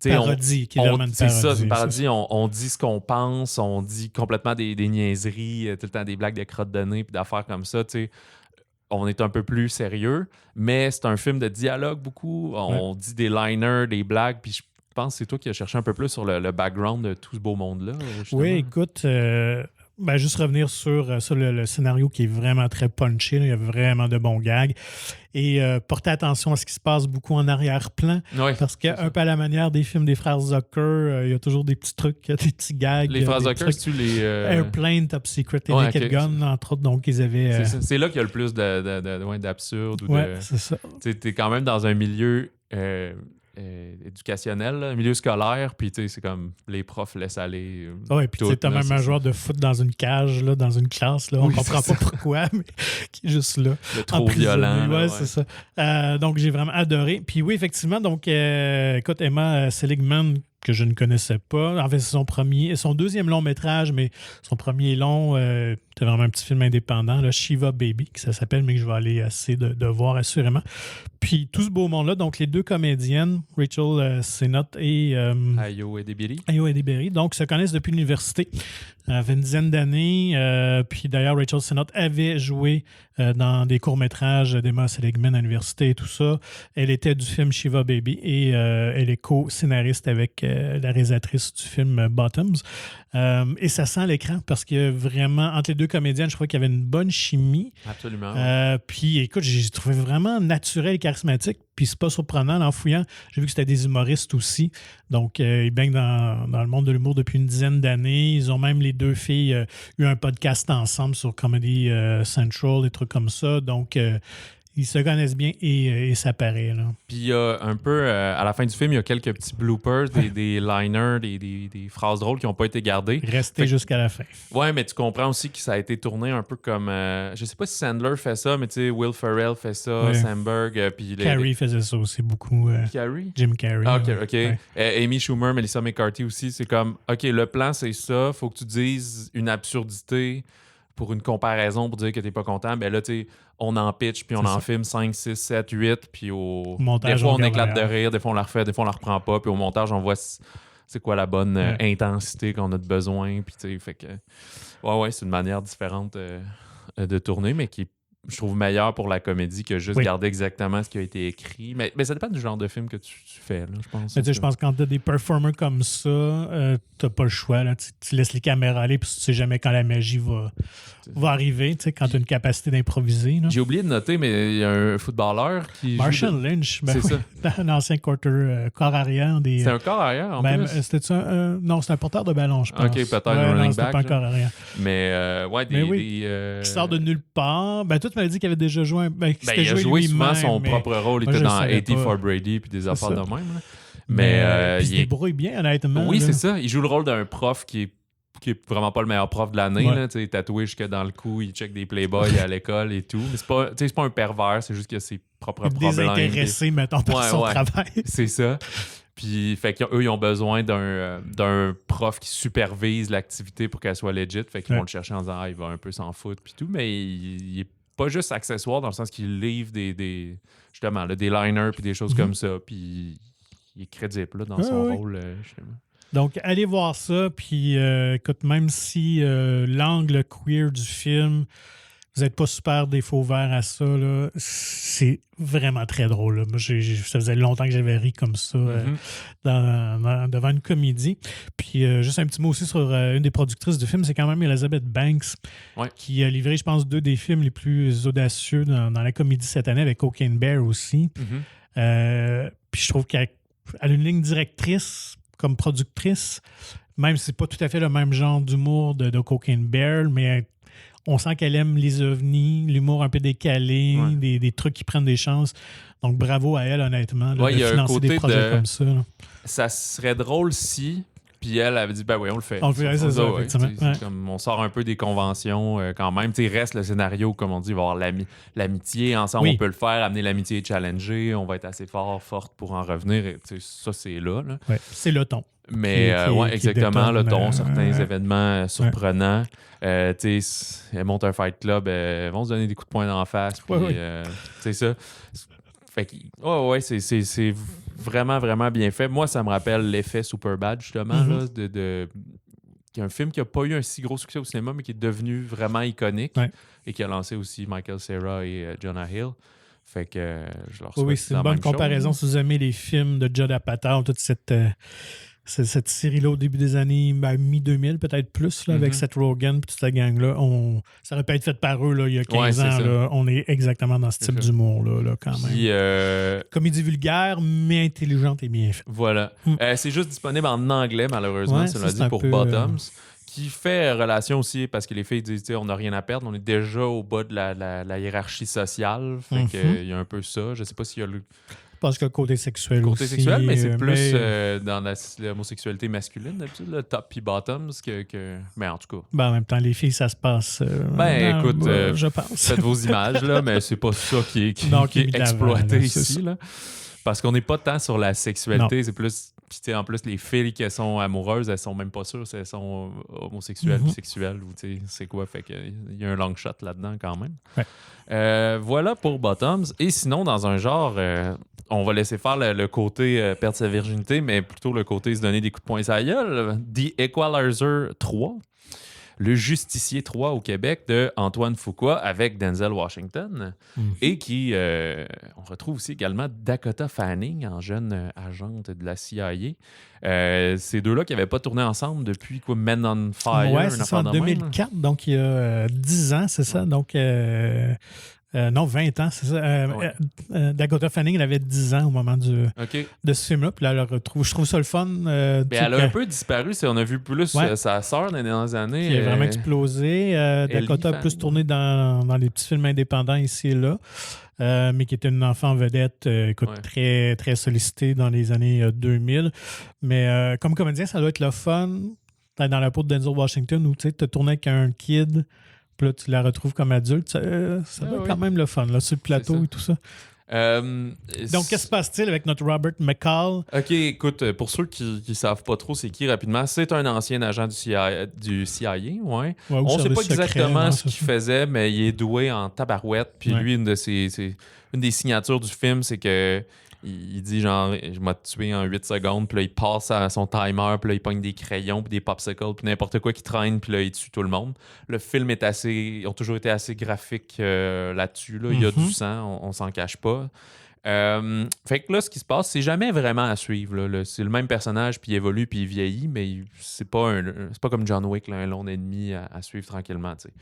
parodie, qui est vraiment une c'est parodie. Ça, une parodie. On dit ce qu'on pense, on dit complètement des niaiseries, tout le temps des blagues de crottes de nez puis d'affaires comme ça, tu sais. On est un peu plus sérieux, mais c'est un film de dialogue beaucoup. On dit des liners, des blagues, puis je pense que c'est toi qui as cherché un peu plus sur le background de tout ce beau monde-là. Justement. Oui, écoute, juste revenir sur le scénario qui est vraiment très punché. Là. Il y a vraiment de bons gags. Et portez attention à ce qui se passe beaucoup en arrière-plan. Oui, parce qu'un peu à la manière des films des frères Zucker, il y a toujours des petits trucs, des petits gags. Les frères Zucker, c'est-tu les... Airplane, Top Secret et Naked Gun, entre autres. Donc, ils avaient... C'est là qu'il y a le plus d'absurde. C'est ça. T'es quand même dans un milieu... éducationnel, là, milieu scolaire, puis tu sais, c'est comme les profs laissent aller. Oui, puis tu as même un joueur de foot dans une cage, là, dans une classe, là, on comprend pas pourquoi, mais qui est juste là. Le trop violent. Oui, c'est ça. Donc, j'ai vraiment adoré. Puis oui, effectivement, donc, écoute, Emma Seligman, que je ne connaissais pas. En fait, c'est son deuxième long métrage, mais son premier long, c'était vraiment un petit film indépendant, là, Shiva Baby, que ça s'appelle, mais que je vais aller essayer de voir assurément. Puis tout ce beau monde-là, donc les deux comédiennes, Rachel Sennott et Ayo Edebiri. Ayo Edebiri, donc se connaissent depuis l'université. Elle avait une dizaine d'années. Puis d'ailleurs, Rachel Sennott avait joué dans des courts-métrages d'Emma Seligman à l'université et tout ça. Elle était du film Shiva Baby et elle est co-scénariste avec la réalisatrice du film Bottoms. Et ça sent l'écran parce que vraiment, entre les deux comédiennes, je crois qu'il y avait une bonne chimie. Absolument. Puis écoute, j'ai trouvé vraiment naturel et charismatique. Puis c'est pas surprenant, en fouillant. J'ai vu que c'était des humoristes aussi. Donc, ils baignent dans le monde de l'humour depuis une dizaine d'années. Ils ont même, les deux filles, eu un podcast ensemble sur Comedy Central, des trucs comme ça. Donc, ils se connaissent bien et ça paraît. Là. Puis il y a un peu, à la fin du film, il y a quelques petits bloopers, des liners, des phrases drôles qui n'ont pas été gardées. Restez jusqu'à la fin. Ouais, mais tu comprends aussi que ça a été tourné un peu comme... je sais pas si Sandler fait ça, mais tu sais, Will Ferrell fait ça, Sandberg, puis... Carrey faisait ça aussi beaucoup. Carrey? Jim Carrey. Ah, OK. Ouais. Amy Schumer, Melissa McCarthy aussi, c'est comme, OK, le plan, c'est ça, faut que tu dises une absurdité pour une comparaison, pour dire que t'es pas content. Ben là, tu sais, on en pitch, puis on en filme 5, 6, 7, 8, puis au montage, des fois, on éclate de rire, des fois, on la refait, des fois, on la reprend pas, puis au montage, on voit c'est quoi la bonne intensité qu'on a de besoin, puis tu sais, fait que... Ouais, c'est une manière différente de tourner, mais qui, je trouve, meilleure pour la comédie que juste garder exactement ce qui a été écrit. Mais ça dépend du genre de film que tu fais, là, je pense. Mais tu sais, je pense que quand tu as des performers comme ça, tu n'as pas le choix. Là. Tu laisses les caméras aller, puis tu sais jamais quand la magie va arriver, tu sais, quand tu as une capacité d'improviser. Là. J'ai oublié de noter, mais il y a un footballeur qui Marshall Lynch, c'est ça. Un ancien corps arrière. C'est un corps arrière, en plus? C'était non, c'est un porteur de ballon, je pense. OK, peut-être un running back. C'était pas un corps arrière. Mais, qui sort de nulle part. Ben, toi, tu m'avais dit qu'il avait déjà joué... il a joué souvent son propre rôle. Il était dans 80 for Brady, puis des affaires de même. Là. Mais il se débrouille bien, honnêtement. Oui, là. C'est ça. Il joue le rôle d'un prof qui est vraiment pas le meilleur prof de l'année. Là, tatoué jusque dans le cou, il check des Playboys à l'école et tout. Mais c'est pas un pervers, c'est juste qu'il a ses propres problèmes. Désintéressé, mettons, par son travail. C'est ça. Puis, fait qu'eux, ils ont besoin d'un prof qui supervise l'activité pour qu'elle soit legit. Fait qu'ils vont le chercher en disant, il va un peu s'en foutre, puis tout. Mais il est pas juste accessoire dans le sens qu'il livre des liners puis des choses comme ça. Puis, il est crédible là, dans son rôle, justement. Donc, allez voir ça. Puis, écoute, même si l'angle queer du film, vous n'êtes pas super défaut vert à ça, là, c'est vraiment très drôle. Là. Moi, ça faisait longtemps que j'avais ri comme ça devant une comédie. Puis, juste un petit mot aussi sur une des productrices du film, c'est quand même Elizabeth Banks, qui a livré, je pense, 2 des films les plus audacieux dans la comédie cette année, avec Cocaine Bear aussi. Puis, je trouve qu'elle a une ligne directrice comme productrice, même si c'est pas tout à fait le même genre d'humour de Cocaine Bear, mais on sent qu'elle aime les ovnis, l'humour un peu décalé, des trucs qui prennent des chances. Donc, bravo à elle, honnêtement, de financer des projets comme ça. Là. Ça serait drôle si... Puis elle avait dit, ben oui, on le fait. On le fait, c'est ça, effectivement. Comme on sort un peu des conventions quand même. Il reste le scénario, comme on dit, il va y avoir l'amitié. Ensemble, on peut le faire, amener l'amitié et challenger. On va être assez forte pour en revenir. Et, ça, c'est là. Ouais, c'est le ton. Mais exactement, le ton, certains événements surprenants. Elles montent un fight club, elles vont se donner des coups de poing dans la face. Puis, c'est ça. Fait que, c'est vraiment, vraiment bien fait. Moi, ça me rappelle l'effet Superbad, justement, là, qui est un film qui n'a pas eu un si gros succès au cinéma, mais qui est devenu vraiment iconique et qui a lancé aussi Michael Cera et Jonah Hill. Fait que je leur souhaite Oui, c'est une bonne comparaison. Si vous aimez les films de Judd Apatow, toute cette série-là au début des années mi-2000, peut-être plus, là, avec Seth Rogen et toute cette gang-là, ça aurait pu être fait par eux là, il y a 15 ans. Là, on est exactement dans ce type d'humour là, quand même. Comédie vulgaire, mais intelligente et bien faite. Voilà. C'est juste disponible en anglais, malheureusement, ça l'a dit, pour Bottoms. Qui fait relation aussi, parce que les filles disent, on n'a rien à perdre, on est déjà au bas de la hiérarchie sociale. Fait qu'il y a un peu ça. Je sais pas s'il y a le... Je pense que le côté sexuel aussi. Sexuel, mais c'est plus dans l'homosexualité masculine, d'habitude, le top puis bottoms que... Mais en tout cas... Ben, en même temps, les filles, ça se passe... écoute, je pense. Faites vos images, là, mais c'est pas ça qui est exploité là, ici. Là. Parce qu'on n'est pas tant sur la sexualité, c'est plus... Puis en plus, les filles qui sont amoureuses, elles sont même pas sûres si elles sont homosexuelles ou sexuelles ou c'est quoi. Fait qu'il y a un long shot là-dedans quand même. Ouais. Voilà pour Bottoms. Et sinon, dans un genre... on va laisser faire le côté perdre sa virginité, mais plutôt le côté se donner des coups de poing sur la gueule. The Equalizer 3, Le Justicier 3 au Québec de Antoine Fuqua avec Denzel Washington. Et qui, on retrouve aussi également Dakota Fanning en jeune agente de la CIA. Ces deux-là qui n'avaient pas tourné ensemble depuis Men on Fire. Oui, c'est ça, en 2004, donc il y a 10 ans, c'est ça. Donc... non, 20 ans, c'est ça. Dakota Fanning, elle avait 10 ans au moment de ce film-là. Puis là, elle le retrouve. Je trouve ça le fun. Mais elle a un peu disparu. On a vu plus sa sœur dans les dernières années. Qui a vraiment explosé. Dakota a plus tourné dans les petits films indépendants ici et là. Mais qui était une enfant vedette, très, très sollicitée dans les années 2000. Mais comme comédien, ça doit être le fun. Dans la peau de Denzel Washington, où tu sais, tu as tourné avec un kid. Là, tu la retrouves comme adulte, ça va être quand même le fun, là, sur le plateau et tout ça. Donc, qu'est-ce qui se passe-t-il avec notre Robert McCall? OK, écoute, pour ceux qui ne savent pas trop c'est qui rapidement, c'est un ancien agent du CIA. On ne sait pas exactement ce qu'il faisait, mais il est doué en tabarouette. Puis lui, une des signatures du film, c'est que il dit genre, je m'ai tué en 8 secondes, puis là, il passe à son timer, puis là, il pogne des crayons, puis des popsicles, puis n'importe quoi qui traîne, puis là, il tue tout le monde. Le film ils ont toujours été assez graphiques là-dessus. Là. Il y a du sang, on s'en cache pas. Fait que là, ce qui se passe, c'est jamais vraiment à suivre. Là. C'est le même personnage, puis il évolue, puis il vieillit, mais c'est pas comme John Wick, là, un long ennemi à suivre tranquillement. T'sais.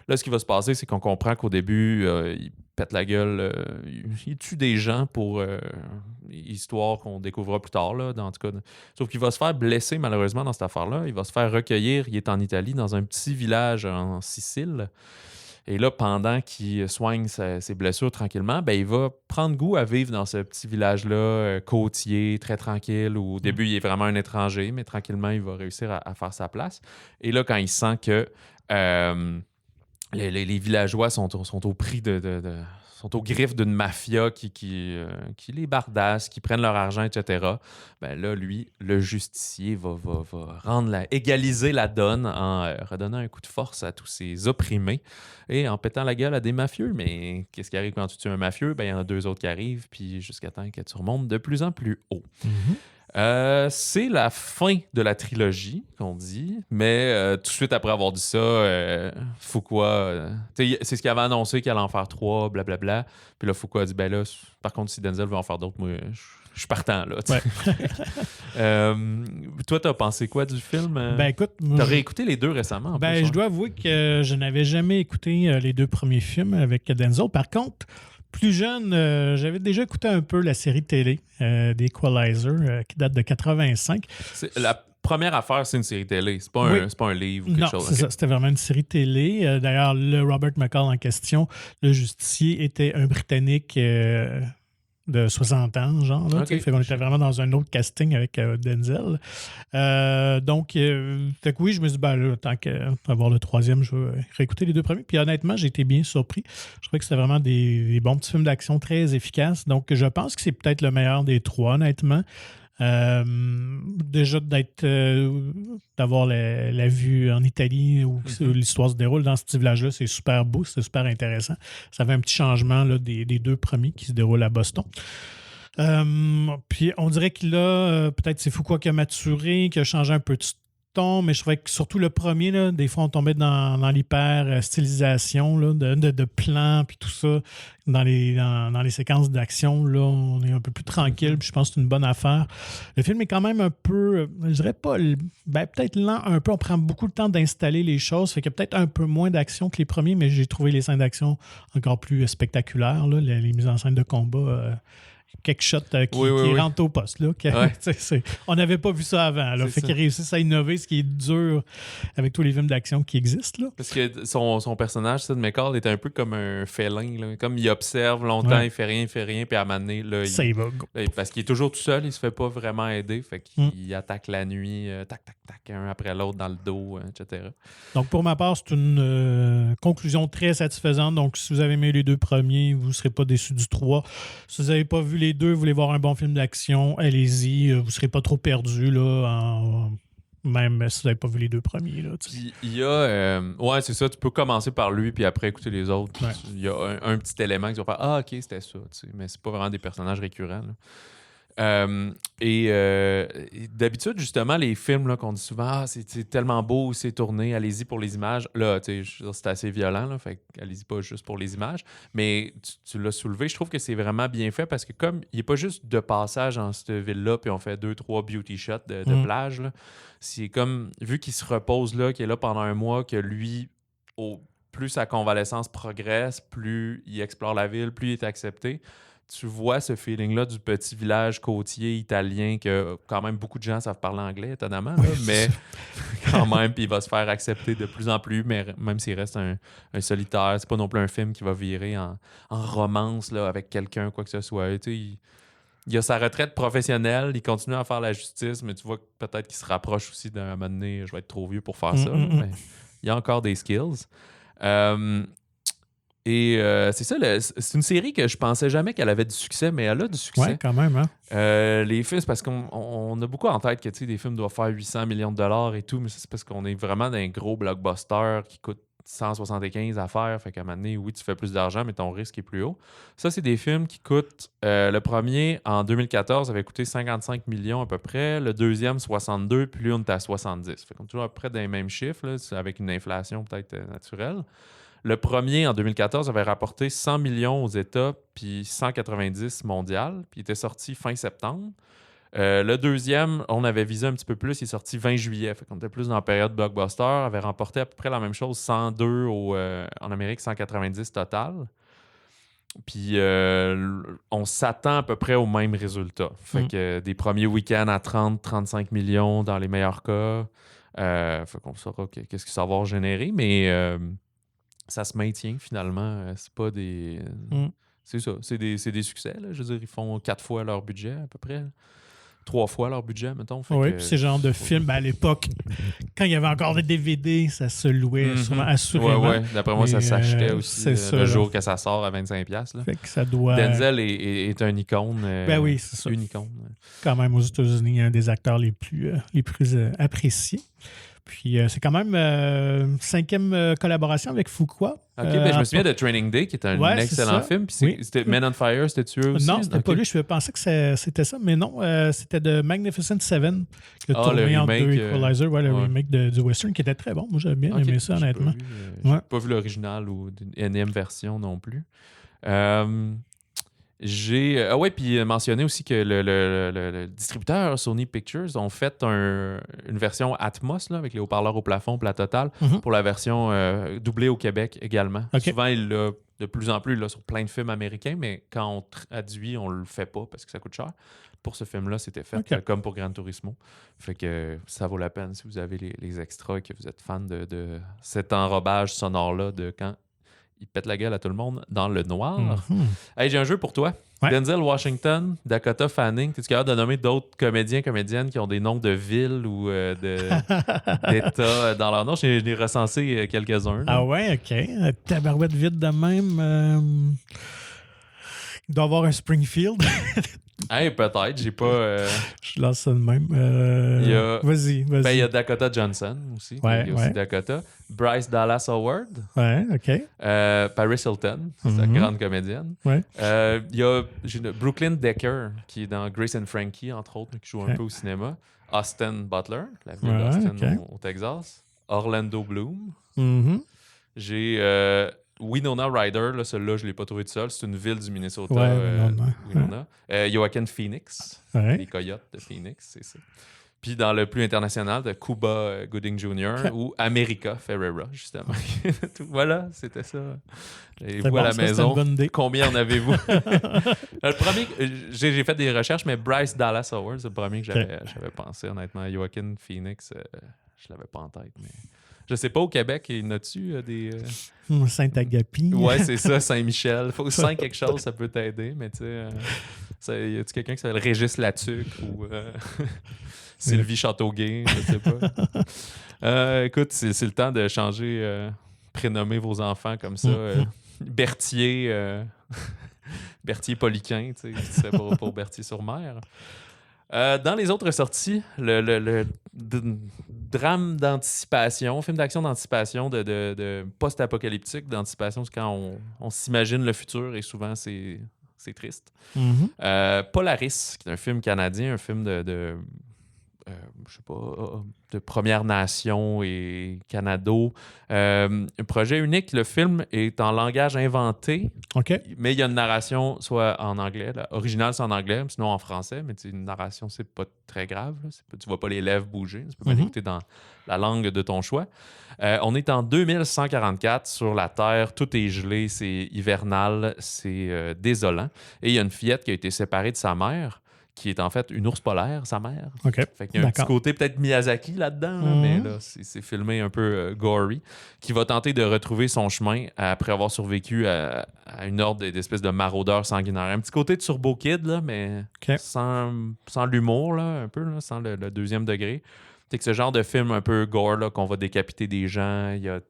Là, ce qui va se passer, c'est qu'on comprend qu'au début, il pète la gueule, il tue des gens pour histoire qu'on découvrira plus tard. Là, en tout cas. Sauf qu'il va se faire blesser, malheureusement, dans cette affaire-là. Il va se faire recueillir. Il est en Italie, dans un petit village en Sicile. Et là, pendant qu'il soigne ses blessures tranquillement, il va prendre goût à vivre dans ce petit village-là, côtier, très tranquille, où au début, il est vraiment un étranger, mais tranquillement, il va réussir à faire sa place. Et là, quand il sent que les villageois sont au prix sont aux griffes d'une mafia qui les bardasse, qui prennent leur argent, etc. Là, lui, le justicier, va égaliser la donne en redonnant un coup de force à tous ces opprimés et en pétant la gueule à des mafieux. Mais qu'est-ce qui arrive quand tu tues un mafieux? Il y en a 2 autres qui arrivent, puis jusqu'à temps que tu remontes de plus en plus haut. C'est la fin de la trilogie, qu'on dit, mais tout de suite après avoir dit ça, Fuqua, c'est ce qu'il avait annoncé qu'il allait en faire 3, blablabla. Puis là, Fuqua a dit, là, par contre, si Denzel veut en faire d'autres, moi, je suis partant, là. Toi, t'as pensé quoi du film? Écoute... T'as réécouté les 2 récemment? Je dois avouer que je n'avais jamais écouté les 2 premiers films avec Denzel. Par contre... Plus jeune, j'avais déjà écouté un peu la série télé d'Equalizer qui date de 85. La première affaire, c'est une série télé. C'est pas un livre ou quelque chose. Non, c'est ça. C'était vraiment une série télé. D'ailleurs, le Robert McCall en question, le justicier, était un Britannique de 60 ans, genre. Là, fait qu'on était vraiment dans un autre casting avec Denzel. Donc, oui, je me suis dit, tant qu'à avoir le 3e, je vais réécouter les 2 premiers. Puis honnêtement, j'ai été bien surpris. Je trouvais que c'était vraiment des bons petits films d'action très efficaces. Donc, je pense que c'est peut-être le meilleur des 3, honnêtement. Déjà d'avoir la vue en Italie où l'histoire se déroule dans ce petit village-là, c'est super beau, c'est super intéressant. Ça fait un petit changement là, des 2 premiers qui se déroulent à Boston. Puis on dirait que là, peut-être c'est Fuqua qui a maturé, qui a changé un peu de ton, mais je trouvais que surtout le premier, là, des fois, on tombait dans l'hyper-stylisation là, de plans puis tout ça. Dans les séquences d'action, là, on est un peu plus tranquille, puis je pense que c'est une bonne affaire. Le film est quand même un peu, je dirais pas, peut-être lent un peu. On prend beaucoup de temps d'installer les choses, fait qu'il y a peut-être un peu moins d'action que les premiers, mais j'ai trouvé les scènes d'action encore plus spectaculaires, là, les mises en scène de combat. Quelques shots qui rentrent au poste. Là, on n'avait pas vu ça avant. Là, fait qu'ils réussissent à innover, ce qui est dur avec tous les films d'action qui existent. Là. Parce que son personnage, Sid McCall, était un peu comme un félin. Là. Comme il observe longtemps, il fait rien, puis à un moment donné, là, parce qu'il est toujours tout seul, il se fait pas vraiment aider. Fait qu'il attaque la nuit, tac, un après l'autre dans le dos, etc. Donc, pour ma part, c'est une conclusion très satisfaisante. Donc, si vous avez aimé les deux premiers, vous ne serez pas déçus du 3. Si vous n'avez pas vu les deux, vous voulez voir un bon film d'action, allez-y. Vous ne serez pas trop perdu, là, même si vous n'avez pas vu les deux premiers. Là, puis, il y a... ouais, c'est ça. Tu peux commencer par lui, puis après écouter les autres. Ouais. Il y a un petit élément qui va faire « Ah, OK, c'était ça. » Mais c'est pas vraiment des personnages récurrents. Là. D'habitude, justement, les films là, qu'on dit souvent c'est tellement beau, c'est tourné, allez-y pour les images. Là, c'est assez violent, là, fait allez-y pas juste pour les images. Mais tu l'as soulevé, je trouve que c'est vraiment bien fait parce que comme il n'est pas juste de passage dans cette ville-là, puis on fait 2-3 beauty shots de plage, là, c'est comme, vu qu'il se repose là, qu'il est là pendant un mois, que lui, plus sa convalescence progresse, plus il explore la ville, plus il est accepté. Tu vois ce feeling-là du petit village côtier italien que quand même beaucoup de gens savent parler anglais, étonnamment, là, mais quand même, puis il va se faire accepter de plus en plus, mais même s'il reste un solitaire, c'est pas non plus un film qui va virer en romance là, avec quelqu'un, quoi que ce soit. Il a sa retraite professionnelle, il continue à faire la justice, mais tu vois peut-être qu'il se rapproche aussi d'un moment donné, je vais être trop vieux pour faire ça, mais il y a encore des skills. Et c'est ça, c'est une série que je pensais jamais qu'elle avait du succès, mais elle a du succès. Oui, quand même. Hein? Les films, c'est parce qu'on a beaucoup en tête que des films doivent faire 800 millions de dollars et tout, mais c'est parce qu'on est vraiment dans un gros blockbuster qui coûte 175 à faire. Fait qu'à un moment donné, oui, tu fais plus d'argent, mais ton risque est plus haut. Ça, c'est des films qui coûtent... le premier, en 2014, avait coûté 55 millions à peu près. Le deuxième, 62, puis lui, on était à 70. Fait qu'on est toujours à peu près dans les mêmes chiffres, là, avec une inflation peut-être naturelle. Le premier, en 2014, avait rapporté 100 millions aux États, puis 190 mondial, puis il était sorti fin septembre. Le deuxième, on avait visé un petit peu plus, il est sorti 20 juillet. Fait qu'on était plus dans la période blockbuster, avait remporté à peu près la même chose, 102 en Amérique, 190 total. Puis on s'attend à peu près au même résultat. Fait que des premiers week-ends à 30-35 millions dans les meilleurs cas. Fait qu'on saura qu'est-ce que ça va générer, mais... ça se maintient finalement. C'est pas des. C'est ça. C'est des succès. Là. Je veux dire, ils font 4 fois leur budget à peu près. 3 fois leur budget, mettons. Oui, puis ces genres de films, à l'époque, quand il y avait encore des DVD, ça se louait assurément. Oui. D'après moi, ça s'achetait aussi le jour que ça sort à 25$. Là. Fait que ça doit... Denzel est un icône. Ben oui, c'est ça. Une icône. Quand même, aux États-Unis, un des acteurs les plus appréciés. Puis c'est quand même 5e collaboration avec Fuqua. OK, je me souviens de Training Day, qui est un excellent film. Puis c'était Men on Fire, c'était-tu eux aussi? Non, c'était pas lui. Je pensais que c'était ça, mais non. C'était de Magnificent Seven, qui a tourné entre deux Equalizer. Le remake du western, qui était très bon. Moi, j'avais bien aimé ça, honnêtement. J'ai pas vu l'original ou une énième version non plus. Puis mentionner aussi que le distributeur Sony Pictures ont fait une version Atmos là, avec les haut-parleurs au plafond pour la totale, pour la version doublée au Québec également. Okay. Souvent, il l'a de plus en plus là, sur plein de films américains, mais quand on traduit, on le fait pas parce que ça coûte cher. Pour ce film-là, c'était fait comme pour Gran Turismo. Fait que ça vaut la peine si vous avez les extras et que vous êtes fan de cet enrobage sonore-là de quand il pète la gueule à tout le monde dans le noir. Hey, j'ai un jeu pour toi. Ouais. Denzel Washington, Dakota Fanning. Es-tu capable de nommer d'autres comédiennes qui ont des noms de villes ou d'États dans leur nom? J'en ai recensé quelques-uns. Là. Ah ouais, OK. Tabarouette vide de même. Il doit y avoir un Springfield. Hey, peut-être, j'ai pas... Je lance ça de même. Vas-y. Ben, il y a Dakota Johnson aussi. Ouais, Il y a aussi Dakota. Bryce Dallas Howard. Ouais, OK. Paris Hilton, c'est la grande comédienne. Ouais. Il y a Brooklyn Decker, qui est dans Grace and Frankie, entre autres, qui joue un peu au cinéma. Austin Butler, la ville d'Austin au Texas. Orlando Bloom. Mm-hmm. J'ai Winona Ryder, là, celle-là, je ne l'ai pas trouvé tout seul. C'est une ville du Minnesota. Winona. Joaquin Phoenix, les Coyotes de Phoenix, c'est ça. Puis dans le plus international, de Cuba Gooding Jr. ou America Ferrera, justement. Voilà, c'était ça. Et vous à la maison, combien en avez-vous? Le premier, j'ai fait des recherches, mais Bryce Dallas Howard, c'est le premier que j'avais pensé, honnêtement. Joaquin Phoenix, je l'avais pas en tête, mais... Je sais pas, au Québec, il y en a-tu des... Saint-Agapi. Ouais, c'est ça, Saint-Michel. Faut Saint quelque chose, ça peut t'aider, mais tu sais... y a-tu quelqu'un qui s'appelle Régis Latuc ou Sylvie Châteauguay, je sais pas. Écoute, c'est le temps de changer, prénommer vos enfants comme ça. Berthier... Berthier Poliquin, tu sais, c'est pour Berthier-sur-Mer. Dans les autres sorties, le drame d'anticipation, film d'action d'anticipation, de post-apocalyptique d'anticipation, c'est quand on s'imagine le futur et souvent c'est triste. Polaris, qui est un film canadien, un film je sais pas, de Première Nation et Canado. Un projet unique. Le film est en langage inventé, mais il y a une narration soit en anglais. L'original, c'est en anglais, sinon en français, mais une narration, c'est pas très grave. Tu vois pas les lèvres bouger. Tu peux pas l'écouter dans la langue de ton choix. On est en 2144 sur la Terre. Tout est gelé, c'est hivernal, c'est désolant. Et il y a une fillette qui a été séparée de sa mère, qui est en fait une ours polaire, sa mère. Fait qu'il y a un petit côté peut-être Miyazaki là-dedans, mais là, c'est filmé un peu gory, qui va tenter de retrouver son chemin après avoir survécu à une horde d'espèces de maraudeurs sanguinaires. Un petit côté de Turbo Kid, là, mais sans l'humour, là, un peu, là, sans le deuxième degré. C'est que ce genre de film un peu gore, là, qu'on va décapiter des gens, il y a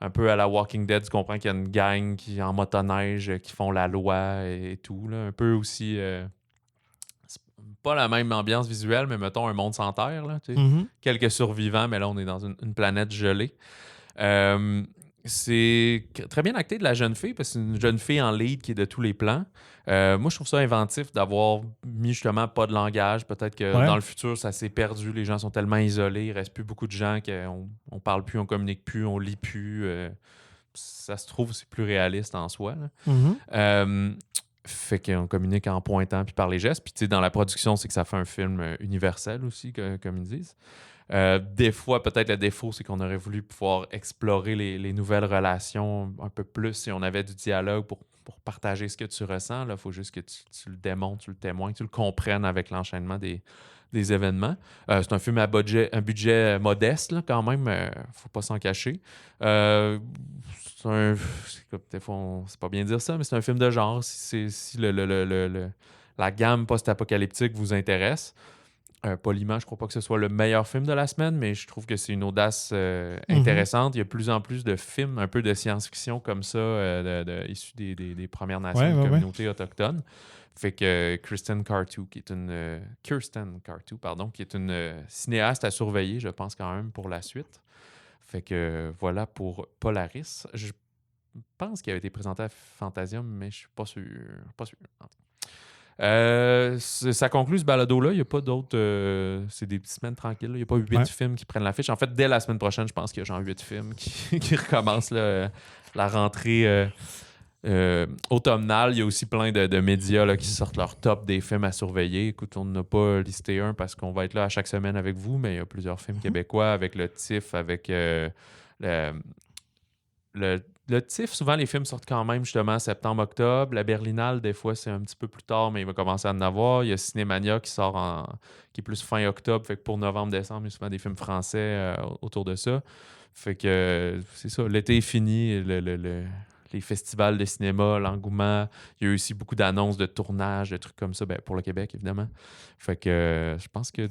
un peu à la Walking Dead, tu comprends qu'il y a une gang qui en motoneige, qui font la loi et tout. Là. Un peu aussi... pas la même ambiance visuelle, mais mettons un monde sans terre. Là, tu sais. Quelques survivants, mais là, on est dans une planète gelée. C'est très bien acté de la jeune fille, parce que c'est une jeune fille en lead qui est de tous les plans. Moi, je trouve ça inventif d'avoir mis justement pas de langage. Peut-être que dans le futur, ça s'est perdu. Les gens sont tellement isolés. Il reste plus beaucoup de gens qu'on parle plus, on communique plus, on lit plus. Ça se trouve, c'est plus réaliste en soi. Là. Fait qu'on communique en pointant puis par les gestes. Puis, tu sais, dans la production, c'est que ça fait un film universel aussi, comme ils disent. Des fois, peut-être le défaut, c'est qu'on aurait voulu pouvoir explorer les nouvelles relations un peu plus si on avait du dialogue pour partager ce que tu ressens. Il faut juste que tu le démontres, tu le témoignes, tu le comprennes avec l'enchaînement des événements. C'est un film à budget modeste, là, quand même. Faut pas s'en cacher. Des fois, c'est pas bien dire ça, mais c'est un film de genre. Si la gamme post-apocalyptique vous intéresse, poliment, je crois pas que ce soit le meilleur film de la semaine, mais je trouve que c'est une audace intéressante. Il y a de plus en plus de films un peu de science-fiction comme ça, issus des Premières Nations, des communautés autochtones. Fait que Kirsten Cardew, qui est une cinéaste à surveiller, je pense quand même, pour la suite. Fait que voilà pour Polaris. Je pense qu'il a été présenté à Fantasium, mais je suis pas sûr. Ça conclut ce balado-là. Il n'y a pas d'autres... c'est des petites semaines tranquilles. Il n'y a pas 8 films qui prennent l'affiche. En fait, dès la semaine prochaine, je pense qu'il y a genre 8 films qui recommencent la rentrée automnale. Il y a aussi plein de médias là, qui sortent leur top des films à surveiller. Écoute, on n'a pas listé un parce qu'on va être là à chaque semaine avec vous, mais il y a plusieurs films québécois avec le TIFF, avec le TIFF, souvent, les films sortent quand même justement septembre-octobre. La Berlinale, des fois, c'est un petit peu plus tard, mais il va commencer à en avoir. Il y a Cinémania qui sort qui est plus fin octobre. Fait que pour novembre-décembre, il y a souvent des films français autour de ça. Fait que c'est ça. L'été est fini. Les festivals de cinéma, l'engouement. Il y a eu aussi beaucoup d'annonces de tournage, de trucs comme ça, pour le Québec, évidemment. Fait que je pense que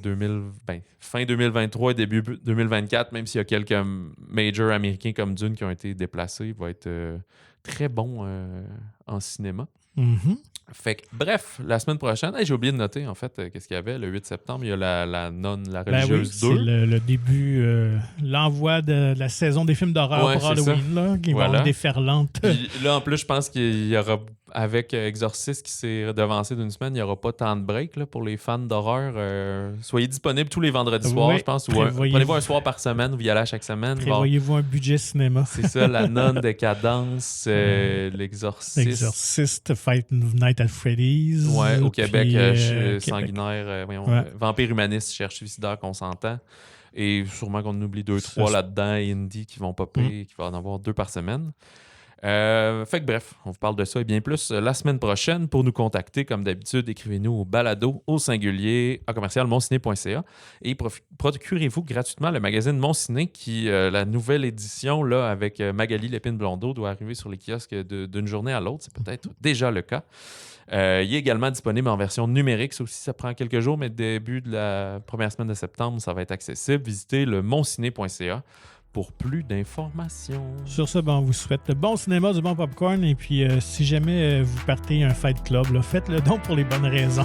fin 2023 et début 2024, même s'il y a quelques majors américains comme Dune qui ont été déplacés, va être très bon en cinéma. Mhm. Fait que, bref, la semaine prochaine, j'ai oublié de noter, en fait, qu'est-ce qu'il y avait. Le 8 septembre, il y a la religieuse 2. C'est le début, l'envoi de la saison des films d'horreur pour Halloween, là, qui vont être déferlantes. Puis là, en plus, je pense qu'il y aura, avec Exorcist qui s'est devancé d'une semaine, il n'y aura pas tant de break là, pour les fans d'horreur. Soyez disponibles tous les vendredis soirs, je pense. Prenez-vous un soir par semaine, vous y allez à chaque semaine. Prévoyez-vous un budget cinéma. C'est ça, La Nonne, Décadence, l'Exorciste. Exorcist, Fight Night at Freddy's. Ouais, au Québec, Sanguinaire, Vampire Humaniste, Cherche Suicidaire, Consentant. Et sûrement qu'on en oublie 2-3 là-dedans, Indie qui vont popper, qui va en avoir 2 par semaine. Fait que bref, on vous parle de ça et bien plus la semaine prochaine. Pour nous contacter, comme d'habitude, écrivez-nous au balado au singulier à commercial-monciné.ca et procurez-vous gratuitement le magazine Mon Ciné qui, la nouvelle édition là, avec Magali Lépine-Blondeau doit arriver sur les kiosques d'une journée à l'autre. C'est peut-être déjà le cas. Il est également disponible en version numérique. Ça aussi, ça prend quelques jours, mais début de la première semaine de septembre, ça va être accessible. Visitez le monciné.ca pour plus d'informations. Sur ce, on vous souhaite le bon cinéma, du bon popcorn. Et puis, si jamais vous partez un fight club, là, faites-le donc pour les bonnes raisons.